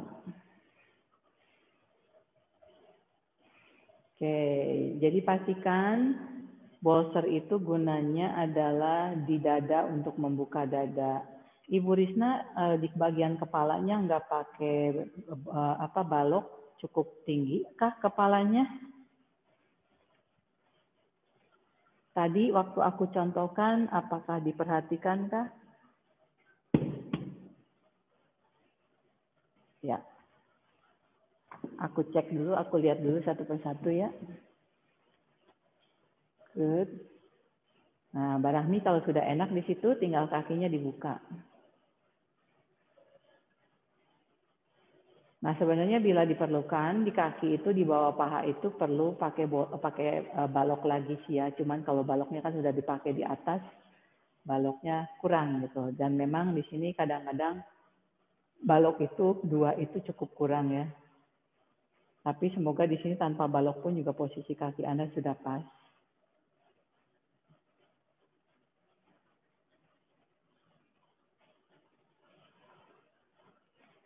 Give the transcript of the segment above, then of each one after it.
silakan. Oke, jadi pastikan bolster itu gunanya adalah di dada untuk membuka dada. Ibu Risna di bagian kepalanya nggak pakai balok cukup tinggi kah kepalanya? Tadi waktu aku contohkan, apakah diperhatikan kah? Ya. Aku cek dulu, aku lihat dulu satu persatu ya. Good. Nah, Barahmi kalau sudah enak di situ, tinggal kakinya dibuka. Nah, sebenarnya bila diperlukan di kaki itu di bawah paha itu perlu pakai balok lagi sih ya. Cuman kalau baloknya kan sudah dipakai di atas, baloknya kurang gitu. Dan memang di sini kadang-kadang balok itu 2 itu cukup kurang ya. Tapi semoga di sini tanpa balok pun juga posisi kaki Anda sudah pas.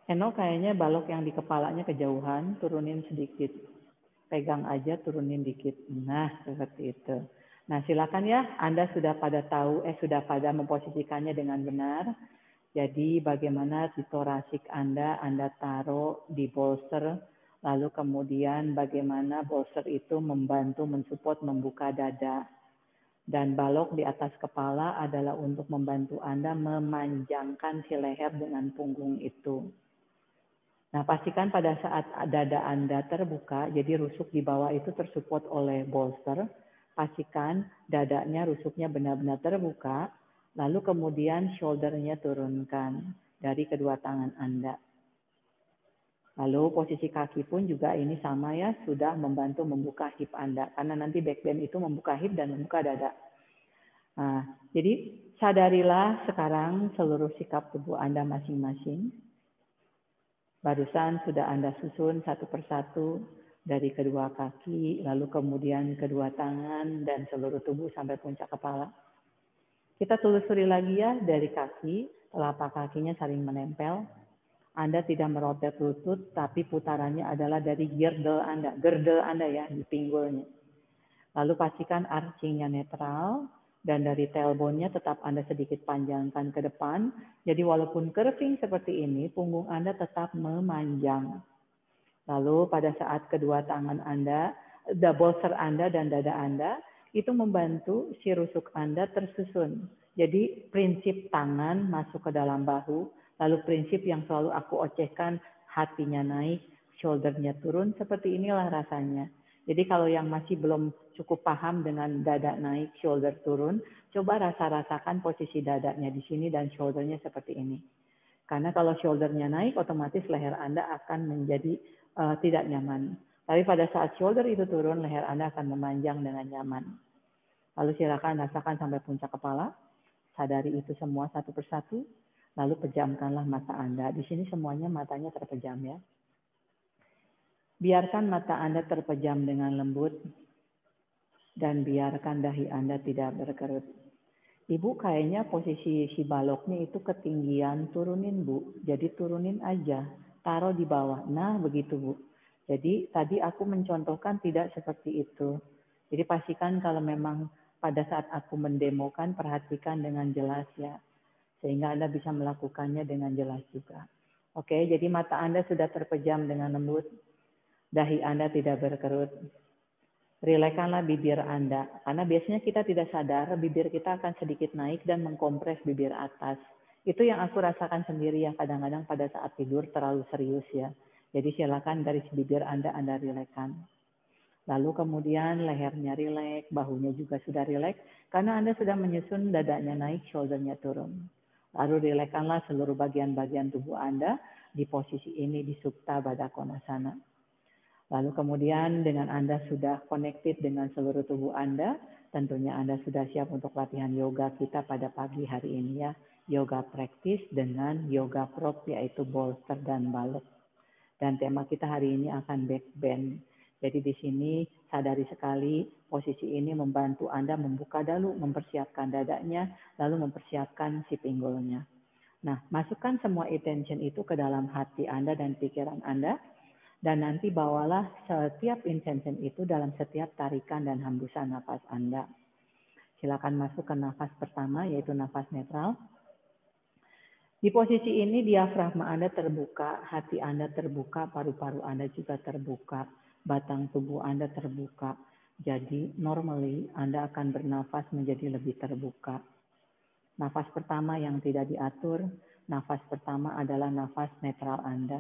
Eno kayaknya balok yang di kepalanya kejauhan, turunin sedikit. Pegang aja, turunin dikit. Nah, seperti itu. Nah, silakan ya, Anda sudah pada memposisikannya dengan benar. Jadi bagaimana di torasik Anda taruh di bolster, lalu kemudian bagaimana bolster itu membantu mensupport membuka dada. Dan balok di atas kepala adalah untuk membantu Anda memanjangkan si leher dengan punggung itu. Nah, pastikan pada saat dada Anda terbuka, jadi rusuk di bawah itu tersupport oleh bolster, pastikan dadanya rusuknya benar-benar terbuka, lalu kemudian shoulder-nya turunkan dari kedua tangan Anda. Lalu posisi kaki pun juga ini sama ya, sudah membantu membuka hip Anda. Karena nanti back bend itu membuka hip dan membuka dada. Nah, jadi sadarilah sekarang seluruh sikap tubuh Anda masing-masing. Barusan sudah Anda susun satu persatu dari kedua kaki, lalu kemudian kedua tangan, dan seluruh tubuh sampai puncak kepala. Kita telusuri lagi ya dari kaki, telapak kakinya saling menempel. Anda tidak merotet lutut, tapi putarannya adalah dari girdle Anda ya, di pinggulnya. Lalu pastikan arching-nya netral, dan dari tailbone-nya tetap Anda sedikit panjangkan ke depan. Jadi walaupun curving seperti ini, punggung Anda tetap memanjang. Lalu pada saat kedua tangan Anda, bolster Anda dan dada Anda, itu membantu si rusuk Anda tersusun. Jadi prinsip tangan masuk ke dalam bahu, lalu prinsip yang selalu aku ocehkan, hatinya naik, shoulder-nya turun, seperti inilah rasanya. Jadi kalau yang masih belum cukup paham dengan dada naik, shoulder turun, coba rasakan posisi dadanya di sini dan shoulder-nya seperti ini. Karena kalau shoulder-nya naik, otomatis leher Anda akan menjadi tidak nyaman. Tapi pada saat shoulder itu turun, leher Anda akan memanjang dengan nyaman. Lalu silakan rasakan sampai puncak kepala. Sadari itu semua satu persatu. Lalu pejamkanlah mata Anda. Di sini semuanya matanya terpejam ya. Biarkan mata Anda terpejam dengan lembut. Dan biarkan dahi Anda tidak berkerut. Ibu kayaknya posisi si baloknya itu ketinggian, turunin Bu. Jadi turunin aja, taruh di bawah. Nah begitu Bu. Jadi tadi aku mencontohkan tidak seperti itu. Jadi pastikan kalau memang pada saat aku mendemokan, perhatikan dengan jelas ya. Sehingga Anda bisa melakukannya dengan jelas juga. Oke, jadi mata Anda sudah terpejam dengan lembut. Dahi Anda tidak berkerut. Rilekskanlah bibir Anda. Karena biasanya kita tidak sadar, bibir kita akan sedikit naik dan mengkompres bibir atas. Itu yang aku rasakan sendiri yang kadang-kadang pada saat tidur terlalu serius ya. Jadi silakan garis bibir Anda rilekskan. Lalu kemudian lehernya rileks, bahunya juga sudah rileks. Karena Anda sudah menyusun dadanya naik, shoulder-nya turun. Lalu rilekskanlah seluruh bagian-bagian tubuh Anda di posisi ini di Supta Baddha Konasana. Lalu kemudian dengan Anda sudah connected dengan seluruh tubuh Anda, tentunya Anda sudah siap untuk latihan yoga kita pada pagi hari ini ya. Yoga praktis dengan yoga prop yaitu bolster dan balok. Dan tema kita hari ini akan back bend. Jadi di sini sadari sekali posisi ini membantu Anda membuka dalu, mempersiapkan dadanya, lalu mempersiapkan si pinggulnya. Nah, masukkan semua intention itu ke dalam hati Anda dan pikiran Anda, dan nanti bawalah setiap intention itu dalam setiap tarikan dan hembusan nafas Anda. Silakan masuk ke nafas pertama, yaitu nafas netral. Di posisi ini diafragma Anda terbuka, hati Anda terbuka, paru-paru Anda juga terbuka, batang tubuh Anda terbuka. Jadi normally Anda akan bernafas menjadi lebih terbuka. Nafas pertama yang tidak diatur, nafas pertama adalah nafas netral Anda.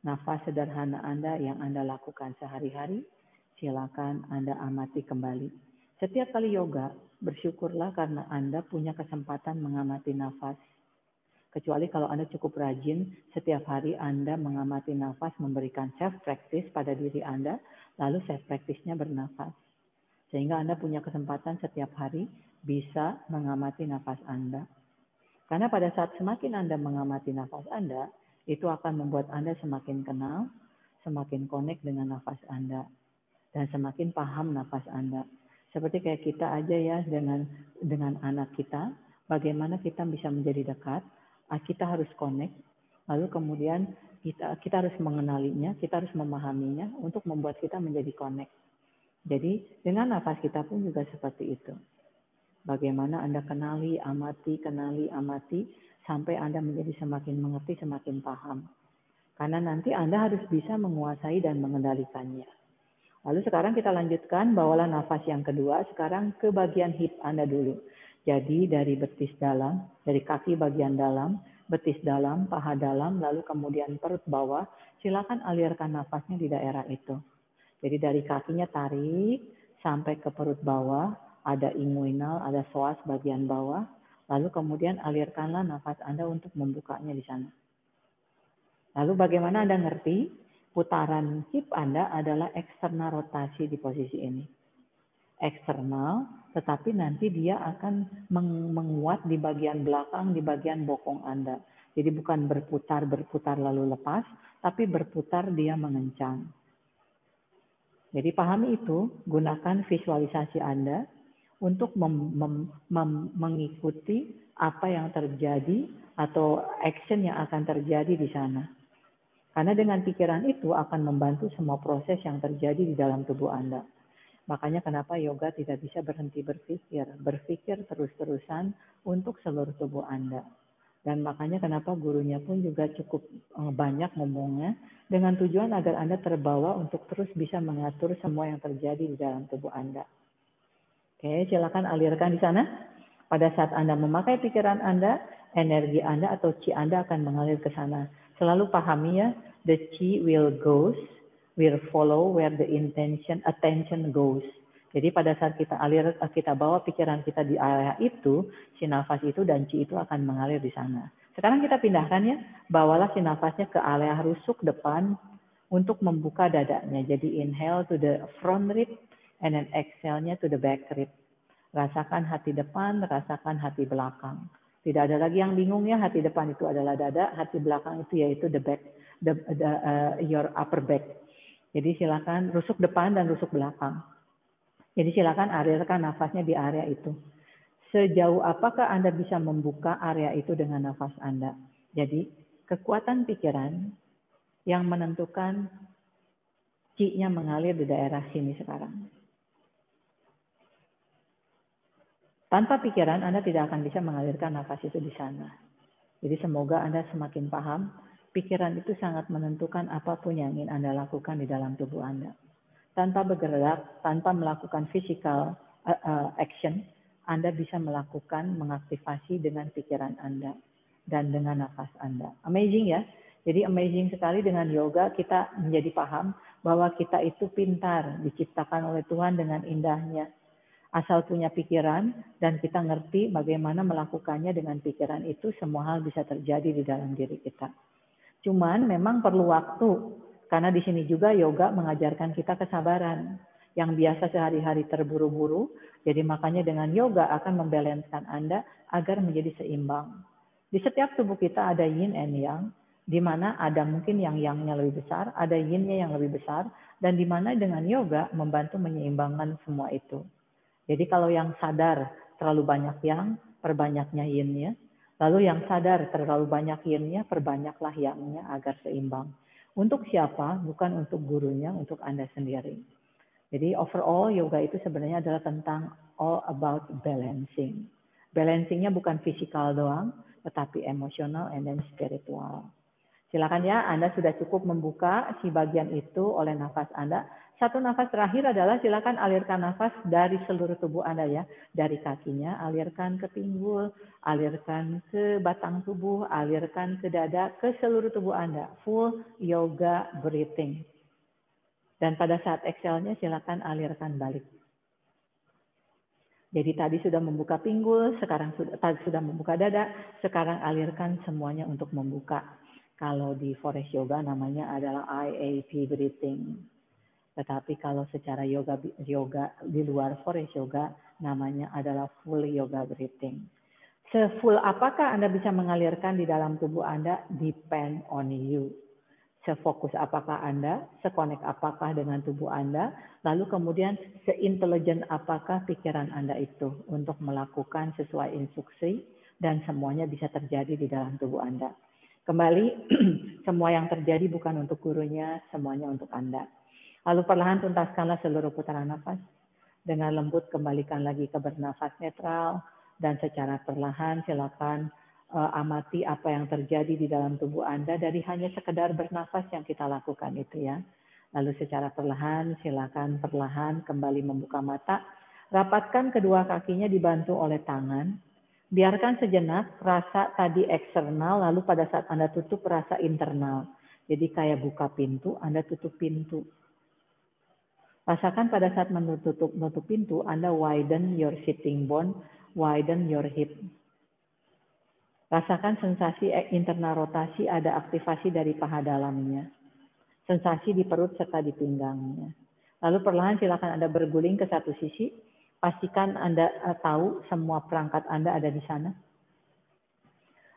Nafas sederhana Anda yang Anda lakukan sehari-hari, silakan Anda amati kembali. Setiap kali yoga, bersyukurlah karena Anda punya kesempatan mengamati nafas. Kecuali kalau Anda cukup rajin, setiap hari Anda mengamati nafas, memberikan self-practice pada diri Anda, lalu self-practice-nya bernafas. Sehingga Anda punya kesempatan setiap hari bisa mengamati nafas Anda. Karena pada saat semakin Anda mengamati nafas Anda, itu akan membuat Anda semakin kenal, semakin connect dengan nafas Anda, dan semakin paham nafas Anda. Seperti kayak kita aja ya dengan anak kita, bagaimana kita bisa menjadi dekat, kita harus connect, lalu kemudian kita harus mengenalinya, kita harus memahaminya untuk membuat kita menjadi connect. Jadi dengan nafas kita pun juga seperti itu. Bagaimana Anda kenali, amati, sampai Anda menjadi semakin mengerti, semakin paham. Karena nanti Anda harus bisa menguasai dan mengendalikannya. Lalu sekarang kita lanjutkan, bawalah nafas yang kedua, sekarang ke bagian hip Anda dulu. Jadi dari betis dalam, dari kaki bagian dalam, betis dalam, paha dalam, lalu kemudian perut bawah, silakan alirkan nafasnya di daerah itu. Jadi dari kakinya tarik sampai ke perut bawah, ada inguinal, ada psoas bagian bawah, lalu kemudian alirkanlah nafas Anda untuk membukanya di sana. Lalu bagaimana Anda ngerti? Putaran hip Anda adalah eksternal rotasi di posisi ini. Eksternal, tetapi nanti dia akan menguat di bagian belakang, di bagian bokong Anda. Jadi bukan berputar lalu lepas, tapi berputar dia mengencang. Jadi pahami itu, gunakan visualisasi Anda untuk mengikuti apa yang terjadi atau action yang akan terjadi di sana. Karena dengan pikiran itu akan membantu semua proses yang terjadi di dalam tubuh Anda. Makanya kenapa yoga tidak bisa berhenti berpikir terus-terusan untuk seluruh tubuh Anda. Dan makanya kenapa gurunya pun juga cukup banyak ngomongnya dengan tujuan agar Anda terbawa untuk terus bisa mengatur semua yang terjadi di dalam tubuh Anda. Oke, silakan alirkan di sana. Pada saat Anda memakai pikiran Anda, energi Anda atau chi Anda akan mengalir ke sana. Selalu pahami ya, the chi will follow where the attention goes. Jadi pada saat kita bawa pikiran kita di area itu, si nafas itu dan chi itu akan mengalir di sana. Sekarang kita pindahkan ya, bawalah si nafasnya ke area rusuk depan untuk membuka dadanya. Jadi inhale to the front rib, and then exhale-nya to the back rib. Rasakan hati depan, rasakan hati belakang. Tidak ada lagi yang bingung ya, hati depan itu adalah dada, hati belakang itu yaitu the back, your upper back. Jadi silakan rusuk depan dan rusuk belakang. Jadi silakan alirkan nafasnya di area itu. Sejauh apakah Anda bisa membuka area itu dengan nafas Anda? Jadi kekuatan pikiran yang menentukan chi-nya mengalir di daerah sini sekarang. Tanpa pikiran, Anda tidak akan bisa mengalirkan nafas itu di sana. Jadi semoga Anda semakin paham, pikiran itu sangat menentukan apapun yang ingin Anda lakukan di dalam tubuh Anda. Tanpa bergerak, tanpa melakukan physical action, Anda bisa mengaktifasi dengan pikiran Anda dan dengan nafas Anda. Amazing ya? Jadi amazing sekali dengan yoga kita menjadi paham bahwa kita itu pintar, diciptakan oleh Tuhan dengan indahnya. Asal punya pikiran dan kita ngerti bagaimana melakukannya dengan pikiran itu, semua hal bisa terjadi di dalam diri kita. Cuman memang perlu waktu, karena di sini juga yoga mengajarkan kita kesabaran. Yang biasa sehari-hari terburu-buru, jadi makanya dengan yoga akan membalanskan Anda agar menjadi seimbang. Di setiap tubuh kita ada yin and yang, di mana ada mungkin yang yang-nya lebih besar, ada yin-nya yang lebih besar, dan di mana dengan yoga membantu menyeimbangkan semua itu. Jadi kalau yang sadar terlalu banyak yang, perbanyaknya yin-nya. Lalu yang sadar terlalu banyak yin-nya, perbanyaklah yang-nya agar seimbang. Untuk siapa? Bukan untuk gurunya, untuk Anda sendiri. Jadi overall yoga itu sebenarnya adalah tentang all about balancing. Balancingnya bukan fisikal doang, tetapi emosional and then spiritual. Silakan ya, Anda sudah cukup membuka si bagian itu oleh nafas Anda. Satu nafas terakhir adalah silakan alirkan nafas dari seluruh tubuh Anda ya. Dari kakinya, alirkan ke pinggul, alirkan ke batang tubuh, alirkan ke dada, ke seluruh tubuh Anda. Full yoga breathing. Dan pada saat exhale-nya silakan alirkan balik. Jadi tadi sudah membuka pinggul, sekarang sudah membuka dada, sekarang alirkan semuanya untuk membuka. Kalau di Forest Yoga namanya adalah IAP breathing. Tetapi kalau secara yoga di luar Forest Yoga namanya adalah full yoga breathing. Se-full apakah Anda bisa mengalirkan di dalam tubuh Anda? Depend on you. Sefokus apakah Anda, sekonek apakah dengan tubuh Anda, lalu kemudian seintelijen apakah pikiran Anda itu untuk melakukan sesuai instruksi dan semuanya bisa terjadi di dalam tubuh Anda. Kembali, semua yang terjadi bukan untuk gurunya, semuanya untuk Anda. Lalu perlahan tuntaskanlah seluruh putaran nafas. Dengan lembut kembalikan lagi ke bernafas netral dan secara perlahan silakan amati apa yang terjadi di dalam tubuh Anda dari hanya sekedar bernafas yang kita lakukan itu ya. Lalu secara perlahan silakan perlahan kembali membuka mata. Rapatkan kedua kakinya dibantu oleh tangan. Biarkan sejenak rasa tadi eksternal lalu pada saat Anda tutup rasa internal. Jadi kayak buka pintu, Anda tutup pintu. Rasakan pada saat menutup pintu, Anda widen your sitting bone, widen your hip. Rasakan sensasi internal rotasi, ada aktivasi dari paha dalamnya. Sensasi di perut serta di pinggangnya. Lalu perlahan silakan Anda berguling ke satu sisi. Pastikan Anda tahu semua perangkat Anda ada di sana.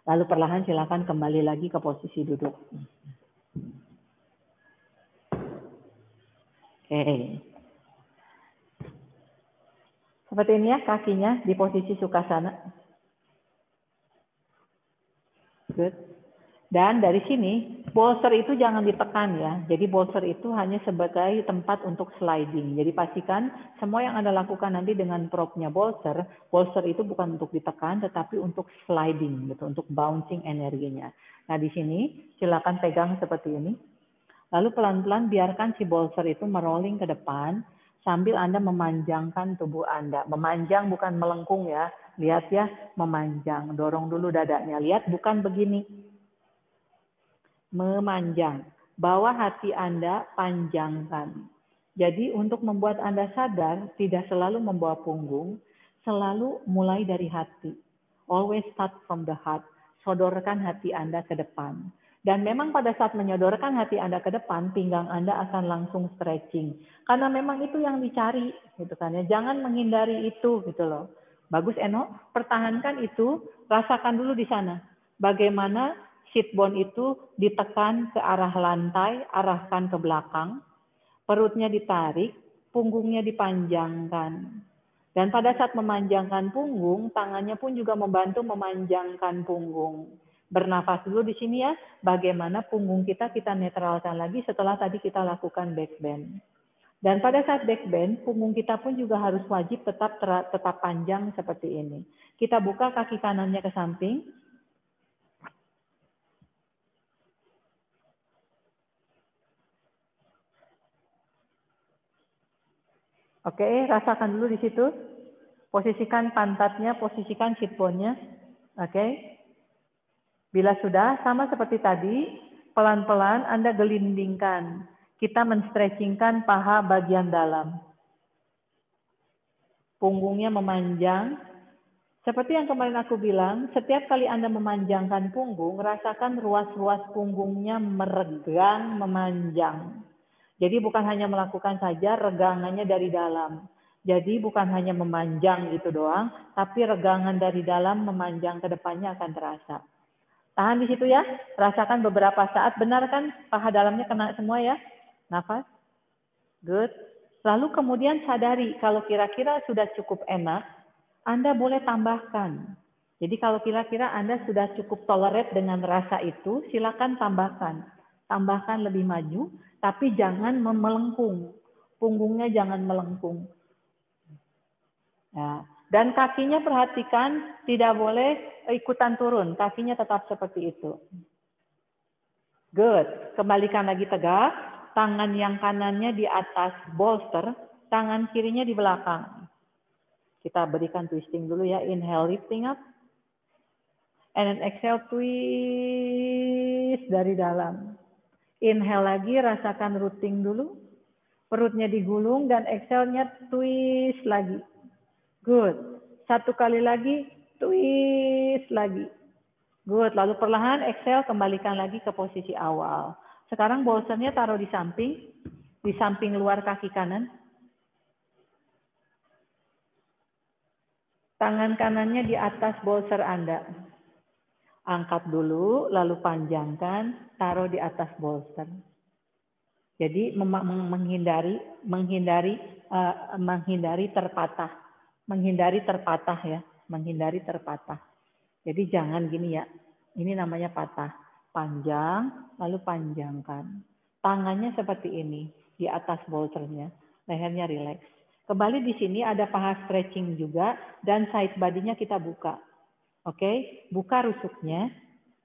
Lalu perlahan silakan kembali lagi ke posisi duduk. Oke. Seperti ini ya kakinya di posisi Sukhasana. Good. Dan dari sini, bolster itu jangan ditekan ya. Jadi bolster itu hanya sebagai tempat untuk sliding. Jadi pastikan semua yang Anda lakukan nanti dengan propnya bolster itu bukan untuk ditekan, tetapi untuk sliding, gitu, untuk bouncing energinya. Nah di sini, silakan pegang seperti ini. Lalu pelan-pelan biarkan si bolster itu merolling ke depan, sambil Anda memanjangkan tubuh Anda. Memanjang bukan melengkung ya. Lihat ya, memanjang. Dorong dulu dadanya. Lihat bukan begini. Memanjang. Bawa hati Anda, panjangkan. Jadi untuk membuat Anda sadar, tidak selalu membawa punggung, selalu mulai dari hati. Always start from the heart. Sodorkan hati Anda ke depan. Dan memang pada saat menyodorkan hati Anda ke depan, pinggang Anda akan langsung stretching. Karena memang itu yang dicari, gitu kan ya. Jangan menghindari itu, gitu loh. Bagus Eno, pertahankan itu, rasakan dulu di sana. Bagaimana sit bone itu ditekan ke arah lantai, arahkan ke belakang, perutnya ditarik, punggungnya dipanjangkan. Dan pada saat memanjangkan punggung, tangannya pun juga membantu memanjangkan punggung. Bernafas dulu di sini ya, bagaimana punggung kita netralkan lagi setelah tadi kita lakukan back bend. Dan pada saat back bend, punggung kita pun juga harus wajib tetap panjang seperti ini. Kita buka kaki kanannya ke samping. Oke, rasakan dulu di situ. Posisikan pantatnya, posisikan sit bone-nya. Oke. Bila sudah, sama seperti tadi, pelan-pelan Anda gelindingkan. Kita men-stretchingkan paha bagian dalam. Punggungnya memanjang. Seperti yang kemarin aku bilang, setiap kali Anda memanjangkan punggung, rasakan ruas-ruas punggungnya meregang, memanjang. Jadi bukan hanya melakukan saja regangannya dari dalam. Jadi bukan hanya memanjang gitu doang, tapi regangan dari dalam memanjang ke depannya akan terasa. Tahan di situ ya, rasakan beberapa saat. Benar kan paha dalamnya kena semua ya? Nafas. Good. Lalu kemudian sadari kalau kira-kira sudah cukup enak, Anda boleh tambahkan. Jadi kalau kira-kira Anda sudah cukup tolerate dengan rasa itu, silakan tambahkan. Tambahkan lebih maju, tapi jangan melengkung. Punggungnya jangan melengkung. Ya. Dan kakinya perhatikan, tidak boleh ikutan turun. Kakinya tetap seperti itu. Good. Kembalikan lagi tegak. Tangan yang kanannya di atas bolster, tangan kirinya di belakang. Kita berikan twisting dulu ya. Inhale, lifting up. And then exhale, twist dari dalam. Inhale lagi, rasakan rooting dulu. Perutnya digulung dan exhale-nya twist lagi. Good. Satu kali lagi, twist lagi. Good. Lalu perlahan exhale, kembalikan lagi ke posisi awal. Sekarang bolsternya taruh di samping luar kaki kanan. Tangan kanannya di atas bolster Anda. Angkat dulu, lalu panjangkan, taruh di atas bolster. Jadi menghindari terpatah. Menghindari terpatah ya, menghindari terpatah. Jadi jangan gini ya, ini namanya patah. Panjang, lalu panjangkan. Tangannya seperti ini, di atas bolsternya. Lehernya rileks. Kembali di sini ada paha stretching juga, dan side body-nya kita buka. Oke, buka rusuknya,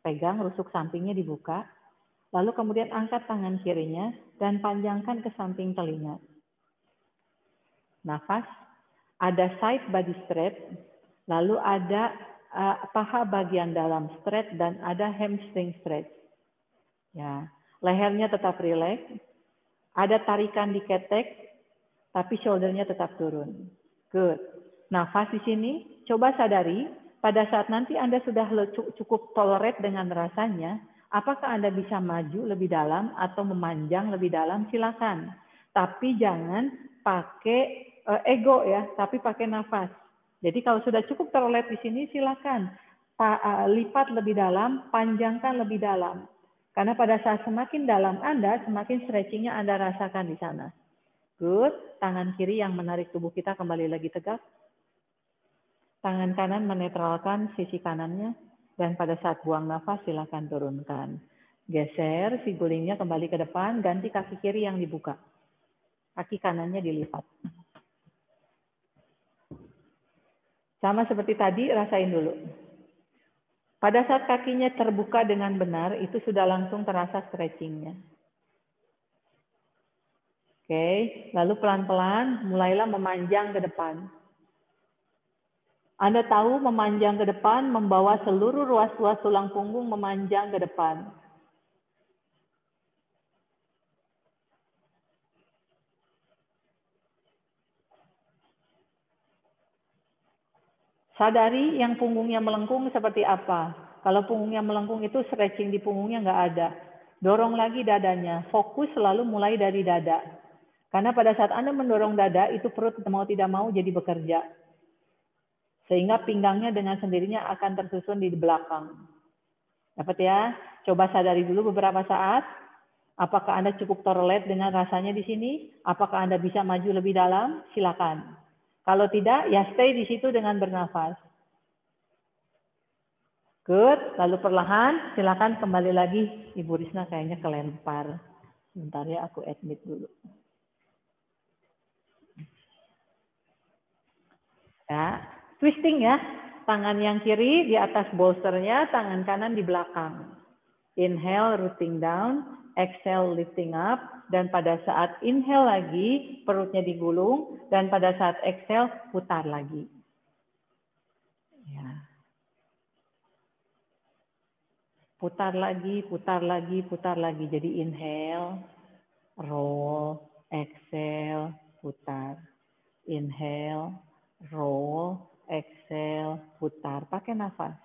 pegang rusuk sampingnya dibuka. Lalu kemudian angkat tangan kirinya, dan panjangkan ke samping telinga. Nafas, ada side body stretch, lalu ada paha bagian dalam stretch dan ada hamstring stretch. Ya, lehernya tetap rileks. Ada tarikan di ketek, tapi shouldernya tetap turun. Good. Nafas di sini, coba sadari pada saat nanti Anda sudah cukup tolerate dengan rasanya, apakah Anda bisa maju lebih dalam atau memanjang lebih dalam? Silakan. Tapi jangan pakai ego ya, tapi pakai nafas. Jadi kalau sudah cukup tolerate di sini, silakan lipat lebih dalam, panjangkan lebih dalam. Karena pada saat semakin dalam Anda, semakin stretchingnya Anda rasakan di sana. Good. Tangan kiri yang menarik tubuh kita kembali lagi tegak. Tangan kanan menetralkan sisi kanannya. Dan pada saat buang nafas, silakan turunkan. Geser si gulingnya kembali ke depan, ganti kaki kiri yang dibuka. Kaki kanannya dilipat. Sama seperti tadi, rasain dulu. Pada saat kakinya terbuka dengan benar, itu sudah langsung terasa stretchingnya. Oke, lalu pelan-pelan mulailah memanjang ke depan. Anda tahu memanjang ke depan, membawa seluruh ruas-ruas tulang punggung memanjang ke depan. Sadari yang punggungnya melengkung seperti apa. Kalau punggungnya melengkung itu stretching di punggungnya nggak ada. Dorong lagi dadanya. Fokus selalu mulai dari dada. Karena pada saat Anda mendorong dada, itu perut mau tidak mau jadi bekerja. Sehingga pinggangnya dengan sendirinya akan tersusun di belakang. Dapat ya? Coba sadari dulu beberapa saat. Apakah Anda cukup tolerate dengan rasanya di sini? Apakah Anda bisa maju lebih dalam? Silakan. Kalau tidak, ya stay di situ dengan bernafas. Good. Lalu perlahan, silakan kembali lagi. Ibu Risna kayaknya kelempar. Sebentar ya, aku admit dulu. Ya, twisting ya. Tangan yang kiri di atas bolsternya, tangan kanan di belakang. Inhale, rooting down. Exhale, lifting up. Dan pada saat inhale lagi, perutnya digulung. Dan pada saat exhale, putar lagi. Ya. Putar lagi, putar lagi, putar lagi. Jadi inhale, roll, exhale, putar. Inhale, roll, exhale, putar. Pakai nafas.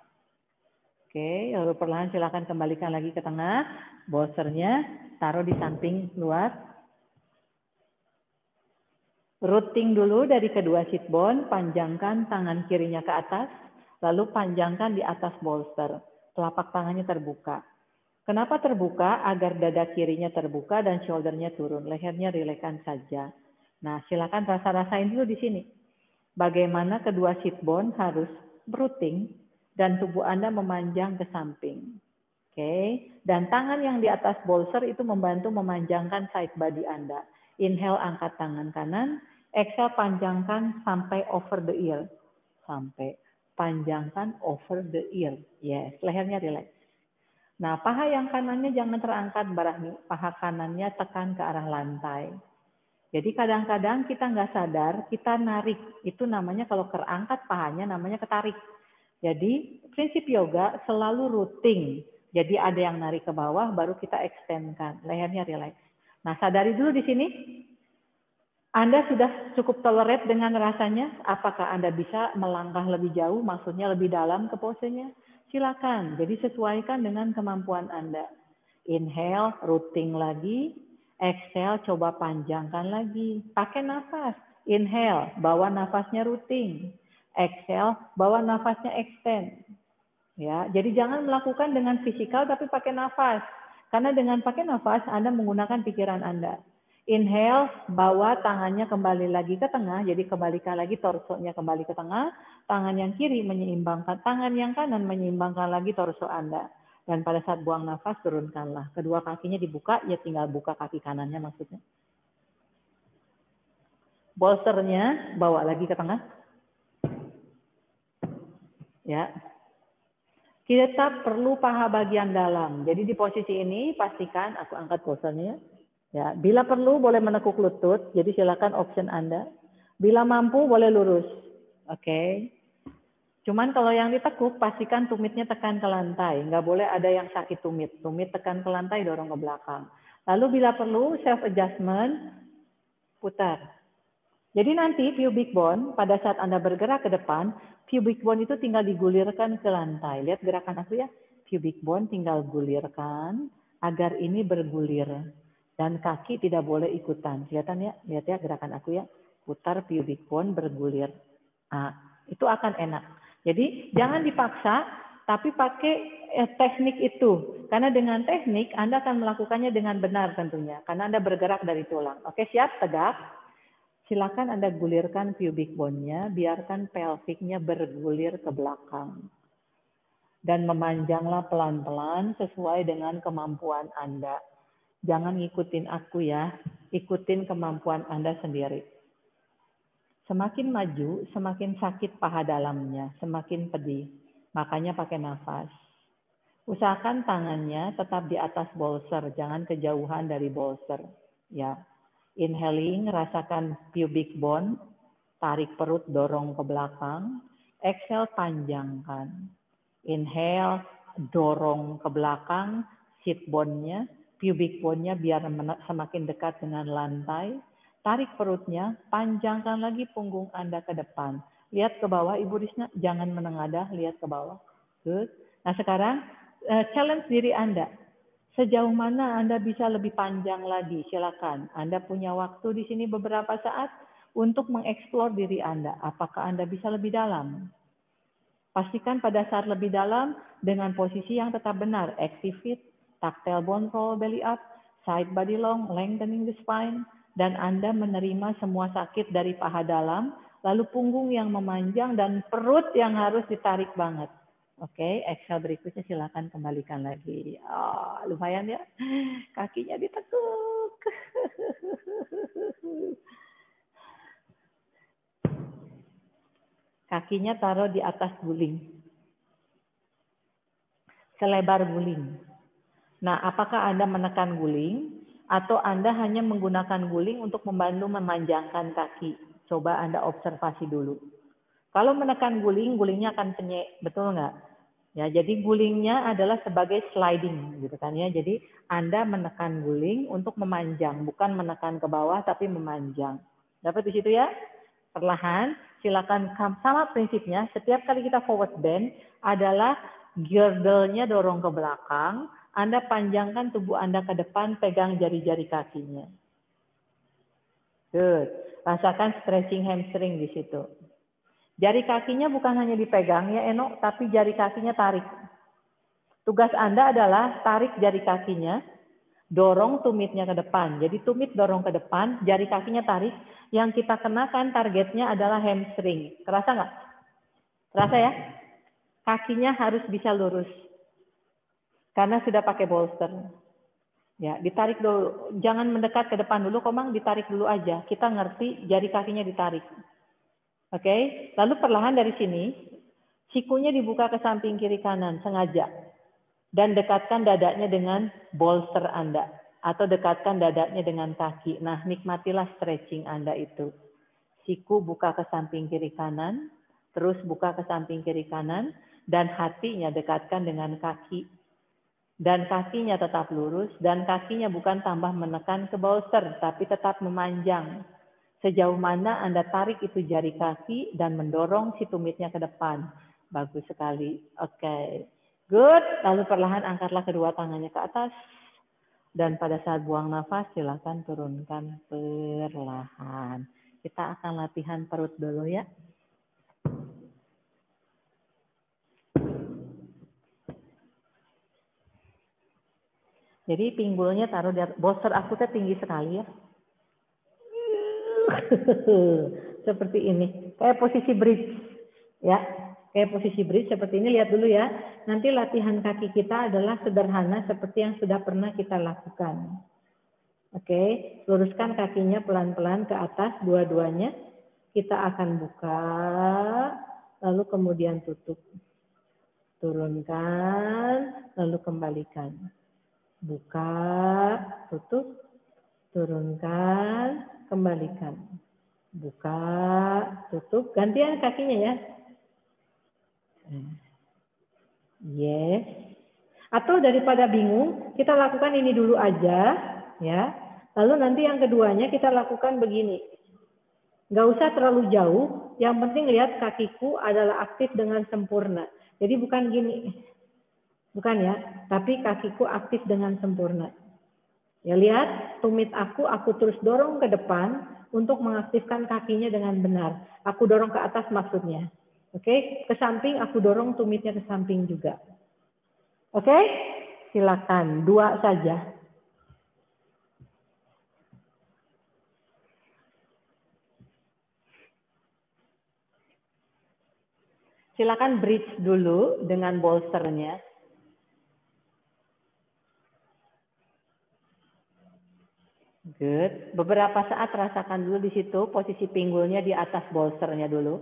Oke, lalu perlahan silakan kembalikan lagi ke tengah. Bolsternya taruh di samping luar. Rooting dulu dari kedua sit bone, panjangkan tangan kirinya ke atas, lalu panjangkan di atas bolster. Telapak tangannya terbuka. Kenapa terbuka? Agar dada kirinya terbuka dan shouldernya turun. Lehernya rilekkan saja. Nah, silakan rasa-rasain dulu di sini. Bagaimana kedua sit bone harus rooting dan tubuh Anda memanjang ke samping. Oke, dan tangan yang di atas bolster itu membantu memanjangkan side body Anda. Inhale, angkat tangan kanan. Exhale, panjangkan sampai over the ear. Sampai panjangkan over the ear. Yes, lehernya relax. Nah, paha yang kanannya jangan terangkat, Barahmi. Paha kanannya tekan ke arah lantai. Jadi kadang-kadang kita nggak sadar, kita narik. Itu namanya kalau terangkat pahanya namanya ketarik. Jadi prinsip yoga selalu routing. Jadi ada yang narik ke bawah, baru kita extendkan. Lehernya relax. Nah, sadari dulu di sini. Anda sudah cukup tolerate dengan rasanya? Apakah Anda bisa melangkah lebih jauh, maksudnya lebih dalam ke posenya? Silakan. Jadi sesuaikan dengan kemampuan Anda. Inhale, routing lagi. Exhale, coba panjangkan lagi. Pakai nafas. Inhale, bawa nafasnya routing. Exhale, bawa nafasnya extend. Ya, jadi jangan melakukan dengan fisikal tapi pakai nafas. Karena dengan pakai nafas Anda menggunakan pikiran Anda. Inhale, bawa tangannya kembali lagi ke tengah, jadi kembalikan lagi torsonya kembali ke tengah, tangan yang kiri menyeimbangkan, tangan yang kanan menyeimbangkan lagi torso Anda. Dan pada saat buang nafas turunkanlah. Kedua kakinya dibuka, ya tinggal buka kaki kanannya maksudnya. Bolsternya bawa lagi ke tengah. Ya. Kita perlu paha bagian dalam. Jadi di posisi ini pastikan aku angkat bolsternya. Ya, bila perlu boleh menekuk lutut. Jadi silakan option Anda. Bila mampu boleh lurus. Oke. Cuman kalau yang ditekuk pastikan tumitnya tekan ke lantai. Nggak boleh ada yang sakit tumit. Tumit tekan ke lantai, dorong ke belakang. Lalu bila perlu self adjustment putar. Jadi nanti pubic bone pada saat Anda bergerak ke depan, pubic bone itu tinggal digulirkan ke lantai. Lihat gerakan aku ya. Pubic bone tinggal gulirkan agar ini bergulir. Dan kaki tidak boleh ikutan. Kelihatan ya? Lihat ya gerakan aku ya. Putar pubic bone bergulir. Nah, itu akan enak. Jadi jangan dipaksa, tapi pakai teknik itu. Karena dengan teknik Anda akan melakukannya dengan benar tentunya. Karena Anda bergerak dari tulang. Oke, siap? Tegak. Silakan Anda gulirkan pubic bone-nya, biarkan pelviknya bergulir ke belakang. Dan memanjanglah pelan-pelan sesuai dengan kemampuan Anda. Jangan ngikutin aku ya, ikutin kemampuan Anda sendiri. Semakin maju, semakin sakit paha dalamnya, semakin pedih. Makanya pakai nafas. Usahakan tangannya tetap di atas bolster, jangan kejauhan dari bolster. Ya. Inhaling, rasakan pubic bone, tarik perut, dorong ke belakang. Exhale, panjangkan. Inhale, dorong ke belakang, sit bone-nya, pubic bone-nya biar semakin dekat dengan lantai. Tarik perutnya, panjangkan lagi punggung Anda ke depan. Lihat ke bawah, Ibu Risna, jangan menengadah, lihat ke bawah. Good. Nah sekarang, challenge diri Anda. Sejauh mana Anda bisa lebih panjang lagi? Silakan. Anda punya waktu di sini beberapa saat untuk mengeksplor diri Anda. Apakah Anda bisa lebih dalam? Pastikan pada saat lebih dalam dengan posisi yang tetap benar. Active fit, tuck tailbone, roll belly up, side body long, lengthening the spine. Dan Anda menerima semua sakit dari paha dalam, lalu punggung yang memanjang dan perut yang harus ditarik banget. Oke, exhale berikutnya silakan kembalikan lagi. Oh, lumayan ya, kakinya ditekuk. Kakinya taruh di atas guling. Selebar guling. Nah, apakah Anda menekan guling atau Anda hanya menggunakan guling untuk membantu memanjangkan kaki? Coba Anda observasi dulu. Kalau menekan guling, gulingnya akan penyek, betul nggak? Ya, jadi gulingnya adalah sebagai sliding, gitu kan ya. Jadi Anda menekan guling untuk memanjang, bukan menekan ke bawah tapi memanjang. Dapat di situ ya? Perlahan, silakan sama prinsipnya. Setiap kali kita forward bend adalah girdle-nya dorong ke belakang. Anda panjangkan tubuh Anda ke depan, pegang jari-jari kakinya. Good. Rasakan stretching hamstring di situ. Jari kakinya bukan hanya dipegang ya Eno, tapi jari kakinya tarik. Tugas Anda adalah tarik jari kakinya, dorong tumitnya ke depan. Jadi tumit dorong ke depan, jari kakinya tarik. Yang kita kenakan targetnya adalah hamstring. Kerasa nggak? Terasa ya? Kakinya harus bisa lurus. Karena sudah pakai bolster. Ya, ditarik dulu. Jangan mendekat ke depan dulu, Komang, ditarik dulu aja. Kita ngerti jari kakinya ditarik. Oke, lalu perlahan dari sini, sikunya dibuka ke samping kiri kanan, sengaja. Dan dekatkan dadanya dengan bolster Anda. Atau dekatkan dadanya dengan kaki. Nah, nikmatilah stretching Anda itu. Siku buka ke samping kiri kanan, terus buka ke samping kiri kanan, dan hatinya dekatkan dengan kaki. Dan kakinya tetap lurus, dan kakinya bukan tambah menekan ke bolster, tapi tetap memanjang. Sejauh mana Anda tarik itu jari kaki dan mendorong si tumitnya ke depan. Bagus sekali. Oke. Good. Lalu perlahan angkatlah kedua tangannya ke atas. Dan pada saat buang nafas, silakan turunkan perlahan. Kita akan latihan perut dulu ya. Jadi pinggulnya taruh di atas. Bolster aku tuh tinggi sekali ya. Seperti ini. Kayak posisi bridge. Ya. Kayak posisi bridge seperti ini. Lihat dulu ya. Nanti latihan kaki kita adalah sederhana seperti yang sudah pernah kita lakukan. Oke. Luruskan kakinya pelan-pelan ke atas dua-duanya. Kita akan buka. Lalu kemudian tutup. Turunkan. Lalu kembalikan. Buka. Tutup. Turunkan, kembalikan. Buka, tutup. Gantian kakinya ya. Yes. Atau daripada bingung, kita lakukan ini dulu aja. Ya. Lalu nanti yang keduanya kita lakukan begini. Nggak usah terlalu jauh. Yang penting lihat kakiku adalah aktif dengan sempurna. Jadi bukan gini. Bukan ya. Tapi kakiku aktif dengan sempurna. Ya lihat, tumit aku terus dorong ke depan untuk mengaktifkan kakinya dengan benar. Aku dorong ke atas maksudnya. Oke, ke samping aku dorong tumitnya ke samping juga. Oke, silakan 2 saja. Silakan bridge dulu dengan bolsternya. Good. Beberapa saat rasakan dulu di situ posisi pinggulnya di atas bolsternya dulu.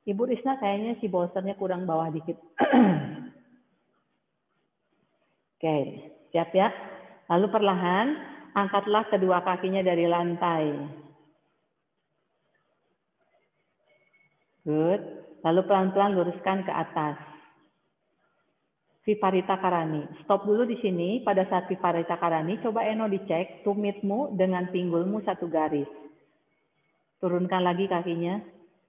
Ibu Risna kayaknya si bolsternya kurang bawah dikit. Oke, siap ya. Lalu perlahan angkatlah kedua kakinya dari lantai. Good. Lalu pelan-pelan luruskan ke atas. Viparita Karani. Stop dulu di sini. Pada saat Viparita Karani, coba Eno dicek tumitmu dengan pinggulmu satu garis. Turunkan lagi kakinya.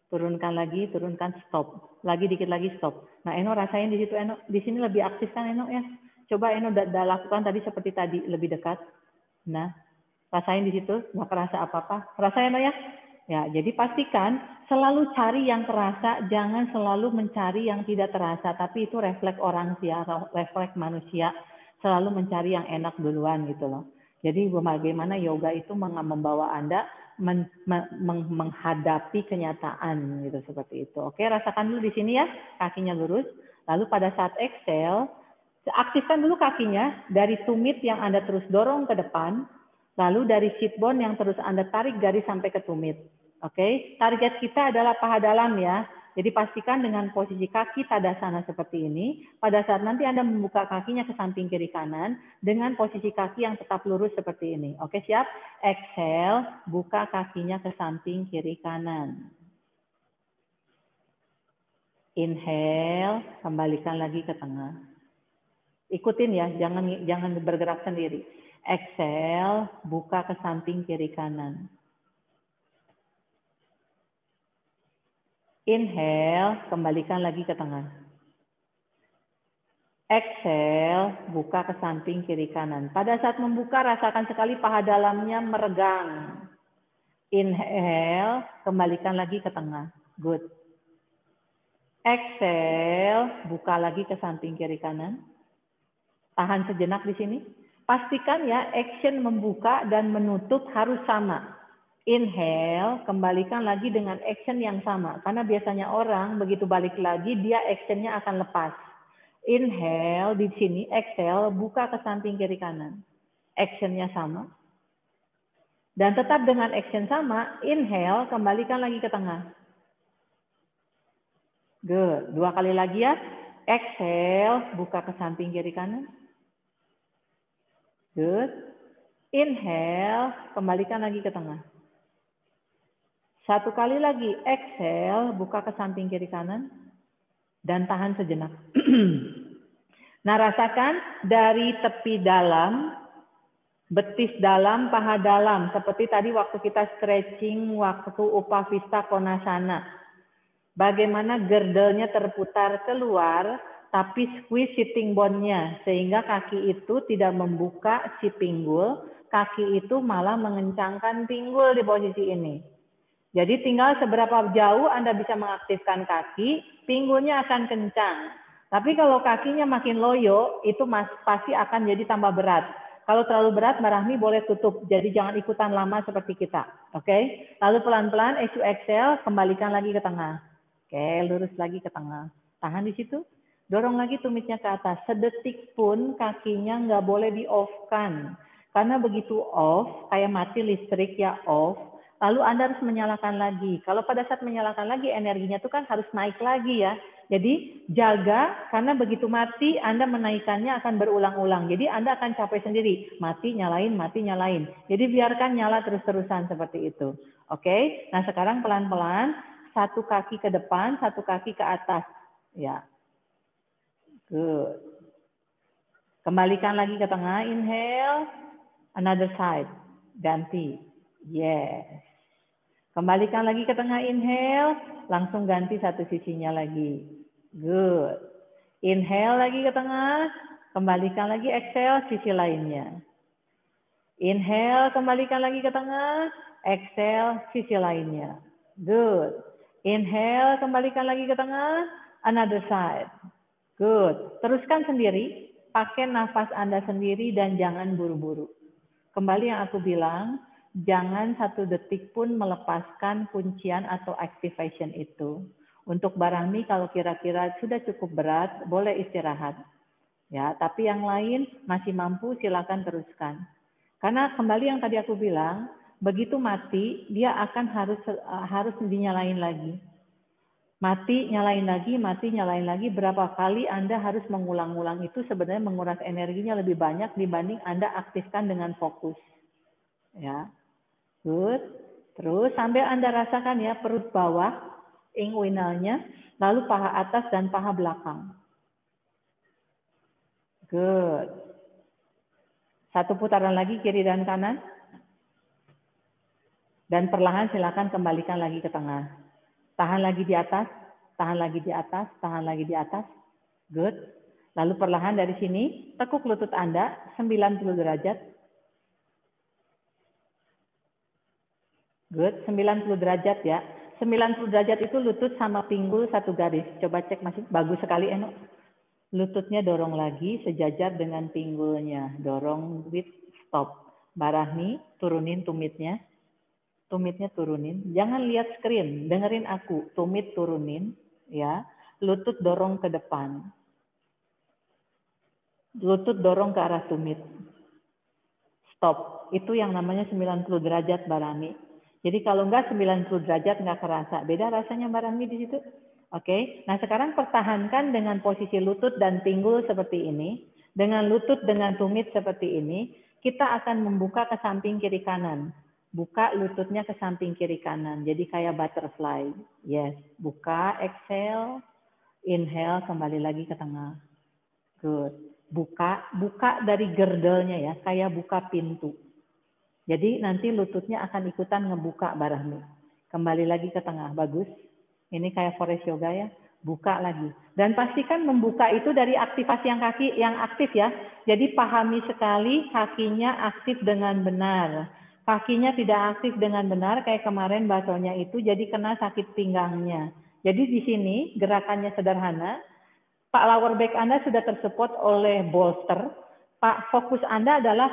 Turunkan lagi, turunkan, stop. Lagi dikit lagi, stop. Nah, Eno rasain di situ, Eno. Di sini lebih aktif kan, Eno ya? Coba Eno lakukan tadi seperti tadi, lebih dekat. Nah, rasain di situ, nggak kerasa apa-apa. Rasain, Eno ya? Ya, jadi pastikan selalu cari yang terasa, jangan selalu mencari yang tidak terasa. Tapi itu refleks orang sih, refleks manusia. Selalu mencari yang enak duluan gitu loh. Jadi bagaimana yoga itu membawa Anda menghadapi kenyataan gitu seperti itu. Oke, rasakan dulu di sini ya, kakinya lurus. Lalu pada saat exhale, aktifkan dulu kakinya dari tumit yang Anda terus dorong ke depan. Lalu dari sit bone yang terus Anda tarik garis sampai ke tumit. Oke, target kita adalah paha dalam ya. Jadi pastikan dengan posisi kaki tadasana seperti ini. Pada saat nanti Anda membuka kakinya ke samping kiri kanan dengan posisi kaki yang tetap lurus seperti ini. Oke, siap? Exhale, buka kakinya ke samping kiri kanan. Inhale, kembalikan lagi ke tengah. Ikutin ya, jangan bergerak sendiri. Exhale, buka ke samping kiri kanan. Inhale, kembalikan lagi ke tengah. Exhale, buka ke samping kiri kanan. Pada saat membuka, rasakan sekali paha dalamnya meregang. Inhale, kembalikan lagi ke tengah. Good. Exhale, buka lagi ke samping kiri kanan. Tahan sejenak di sini. Pastikan ya, action membuka dan menutup harus sama. Inhale, kembalikan lagi dengan action yang sama. Karena biasanya orang begitu balik lagi, dia actionnya akan lepas. Inhale, di sini exhale, buka ke samping kiri kanan. Actionnya sama. Dan tetap dengan action sama, inhale, kembalikan lagi ke tengah. Good. 2 kali lagi ya. Exhale, buka ke samping kiri kanan. Good. Inhale, kembalikan lagi ke tengah. 1 kali lagi, exhale, buka ke samping kiri kanan, dan tahan sejenak. Nah, rasakan dari tepi dalam, betis dalam, paha dalam. Seperti tadi waktu kita stretching, waktu Upavista Konasana. Bagaimana gerdelnya terputar keluar, tapi squeeze sitting bone-nya. Sehingga kaki itu tidak membuka si pinggul, kaki itu malah mengencangkan pinggul di posisi ini. Jadi tinggal seberapa jauh Anda bisa mengaktifkan kaki, pinggulnya akan kencang. Tapi kalau kakinya makin loyo, itu pasti akan jadi tambah berat. Kalau terlalu berat, Mbak Rahmi boleh tutup. Jadi jangan ikutan lama seperti kita. Oke? Lalu pelan-pelan, as you exhale, kembalikan lagi ke tengah. Oke, lurus lagi ke tengah. Tahan di situ. Dorong lagi tumitnya ke atas. Sedetik pun kakinya nggak boleh di-off-kan. Karena begitu off, kayak mati listrik ya off, lalu Anda harus menyalakan lagi. Kalau pada saat menyalakan lagi, energinya itu kan harus naik lagi ya. Jadi jaga, karena begitu mati, Anda menaikkannya akan berulang-ulang. Jadi Anda akan capek sendiri. Mati, nyalain, mati, nyalain. Jadi biarkan nyala terus-terusan seperti itu. Oke, nah sekarang pelan-pelan, 1 kaki ke depan, 1 kaki ke atas. Ya, good. Kembalikan lagi ke tengah, inhale, another side, ganti. Yes. Kembalikan lagi ke tengah, inhale, langsung ganti satu sisinya lagi. Good. Inhale lagi ke tengah, kembalikan lagi exhale sisi lainnya. Inhale, kembalikan lagi ke tengah, exhale sisi lainnya. Good. Inhale, kembalikan lagi ke tengah, another side. Good. Teruskan sendiri, pakai nafas Anda sendiri dan jangan buru-buru. Kembali yang aku bilang, jangan 1 detik pun melepaskan kuncian atau activation itu. Untuk Barahmi kalau kira-kira sudah cukup berat, boleh istirahat. Ya, tapi yang lain masih mampu silakan teruskan. Karena kembali yang tadi aku bilang, begitu mati dia akan harus dinyalain lagi. Mati, nyalain lagi, mati, nyalain lagi. Berapa kali Anda harus mengulang-ulang itu sebenarnya menguras energinya lebih banyak dibanding Anda aktifkan dengan fokus. Ya, good. Terus sambil Anda rasakan ya perut bawah, inguinalnya, lalu paha atas dan paha belakang. Good. 1 putaran lagi kiri dan kanan. Dan perlahan silakan kembalikan lagi ke tengah. Tahan lagi di atas, tahan lagi di atas, tahan lagi di atas. Good. Lalu perlahan dari sini, tekuk lutut Anda 90 derajat. Good, 90 derajat ya. 90 derajat itu lutut sama pinggul 1 garis. Coba cek masih bagus sekali Eno. Lututnya dorong lagi sejajar dengan pinggulnya. Dorong with stop. Barahmi, turunin tumitnya. Tumitnya turunin. Jangan lihat screen, dengerin aku. Tumit turunin, ya. Lutut dorong ke depan. Lutut dorong ke arah tumit. Stop. Itu yang namanya 90 derajat Barahmi. Jadi kalau enggak 90 derajat enggak kerasa. Beda rasanya Barahmi di situ. Oke. Nah, sekarang pertahankan dengan posisi lutut dan pinggul seperti ini. Dengan lutut dengan tumit seperti ini, kita akan membuka ke samping kiri kanan. Buka lututnya ke samping kiri kanan. Jadi kayak butterfly. Yes. Buka, exhale. Inhale, kembali lagi ke tengah. Good. Buka dari gerdelnya ya. Kayak buka pintu. Jadi nanti lututnya akan ikutan ngebuka Barahmi. Kembali lagi ke tengah. Bagus. Ini kayak forest yoga ya. Buka lagi. Dan pastikan membuka itu dari aktivasi yang kaki yang aktif ya. Jadi pahami sekali kakinya aktif dengan benar. Kakinya tidak aktif dengan benar kayak kemarin basonya itu jadi kena sakit pinggangnya. Jadi di sini gerakannya sederhana. Pak lower back Anda sudah tersupport oleh bolster. Pak fokus Anda adalah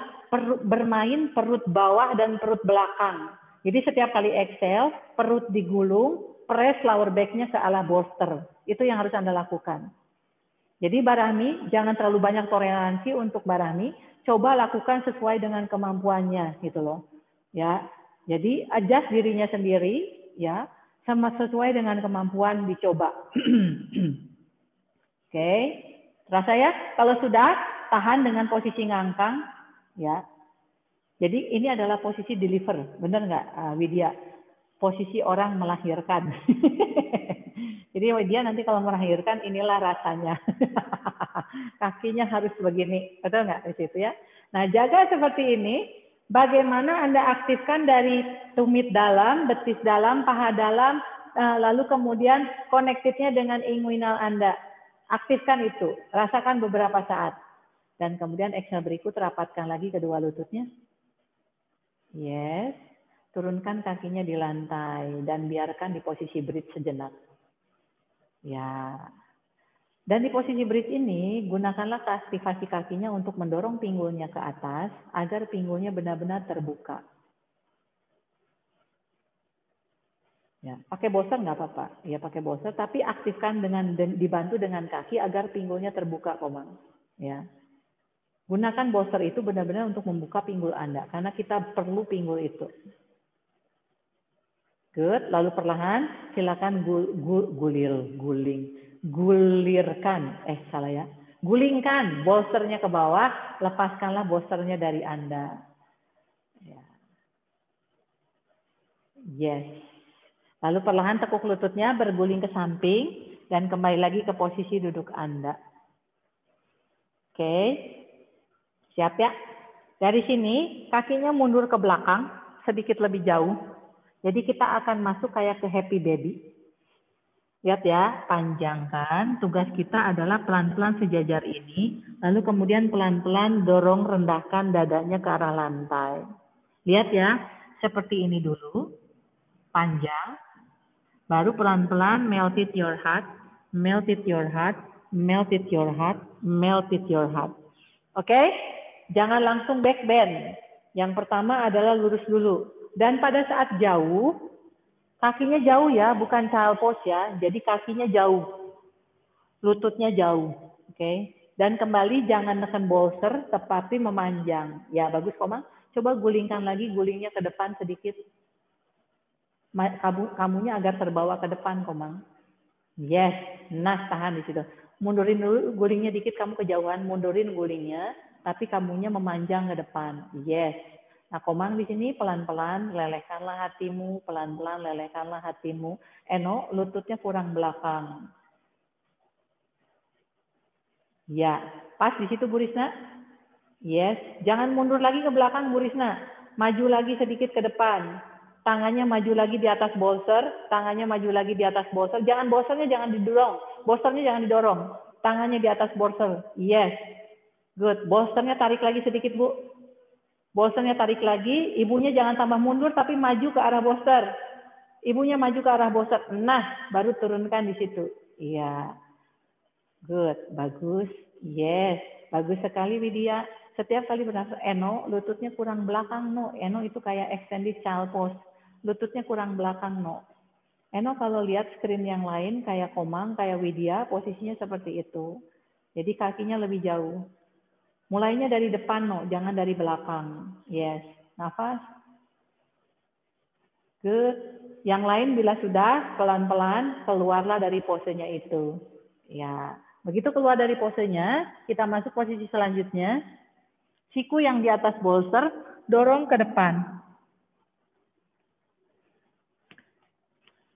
bermain perut bawah dan perut belakang. Jadi setiap kali exhale, perut digulung, press lower back-nya ke arah bolster. Itu yang harus Anda lakukan. Jadi Barahmi, jangan terlalu banyak toleransi untuk Barahmi. Coba lakukan sesuai dengan kemampuannya, gitu loh. Ya, jadi adjust dirinya sendiri, ya, sama sesuai dengan kemampuan dicoba. Oke, terasa ya? Kalau sudah, tahan dengan posisi ngangkang, ya. Jadi ini adalah posisi deliver, benar nggak, Widya? Posisi orang melahirkan. Jadi Widya nanti kalau melahirkan inilah rasanya. Kakinya harus begini, betul nggak di situ ya? Nah, jaga seperti ini. Bagaimana Anda aktifkan dari tumit dalam, betis dalam, paha dalam, lalu kemudian connected-nya dengan inguinal Anda. Aktifkan itu, rasakan beberapa saat. Dan kemudian exhale berikut, rapatkan lagi kedua lututnya. Yes, turunkan kakinya di lantai dan biarkan di posisi bridge sejenak. Ya, dan di posisi bridge ini gunakanlah aktivasi kakinya untuk mendorong pinggulnya ke atas agar pinggulnya benar-benar terbuka. Ya, pakai bolster nggak apa-apa. Ya, pakai bolster, tapi aktifkan dengan dibantu dengan kaki agar pinggulnya terbuka, Komang. Ya. Gunakan bolster itu benar-benar untuk membuka pinggul Anda, karena kita perlu pinggul itu. Good, lalu perlahan silakan gulingkan bolsternya ke bawah, lepaskanlah bolsternya dari Anda. Ya. Yes. Lalu perlahan tekuk lututnya berguling ke samping dan kembali lagi ke posisi duduk Anda. Oke. Siap ya? Dari sini kakinya mundur ke belakang sedikit lebih jauh. Jadi kita akan masuk kayak ke happy baby. Lihat ya, panjangkan. Tugas kita adalah pelan-pelan sejajar ini. Lalu kemudian pelan-pelan dorong rendahkan dadanya ke arah lantai. Lihat ya, seperti ini dulu. Panjang. Baru pelan-pelan melt it your heart, melt it your heart, melt it your heart, melt it your heart. Oke? Jangan langsung back bend. Yang pertama adalah lurus dulu. Dan pada saat jauh, kakinya jauh ya, bukan child pose ya. Jadi kakinya jauh. Lututnya jauh. Oke? Dan kembali jangan tekan bolster, tetapi memanjang. Ya, bagus, Komang. Coba gulingkan lagi, gulingnya ke depan sedikit. Kamunya agar terbawa ke depan, Komang. Yes, nah tahan di situ. Mundurin dulu gulingnya dikit, kamu kejauhan, mundurin gulingnya, tapi kamunya memanjang ke depan. Yes. Nah, Komang di sini pelan-pelan lelehkanlah hatimu, pelan-pelan lelehkanlah hatimu. Eno, lututnya kurang belakang. Ya, pas di situ Bu Risna. Yes, jangan mundur lagi ke belakang Bu Risna. Maju lagi sedikit ke depan. Tangannya maju lagi di atas bolster, tangannya maju lagi di atas bolster. Jangan bolsternya jangan didorong, bolsternya jangan didorong. Tangannya di atas bolster. Yes. Good. Bolsternya tarik lagi sedikit, Bu. Bolsternya tarik lagi, ibunya jangan tambah mundur tapi maju ke arah bolster. Ibunya maju ke arah bolster. Nah, baru turunkan di situ. Iya. Good. Bagus. Yes. Bagus sekali Widya. Setiap kali bernafas, Eno, lututnya kurang belakang, no. Eno itu kayak extended child pose. Lututnya kurang belakang, no. Eno kalau lihat screen yang lain kayak Komang, kayak Widya, posisinya seperti itu. Jadi kakinya lebih jauh. Mulainya dari depan, no. Jangan dari belakang. Yes. Nafas. Good. Yang lain bila sudah, pelan-pelan keluarlah dari posenya itu. Ya. Begitu keluar dari posenya, kita masuk posisi selanjutnya. Siku yang di atas bolster, dorong ke depan.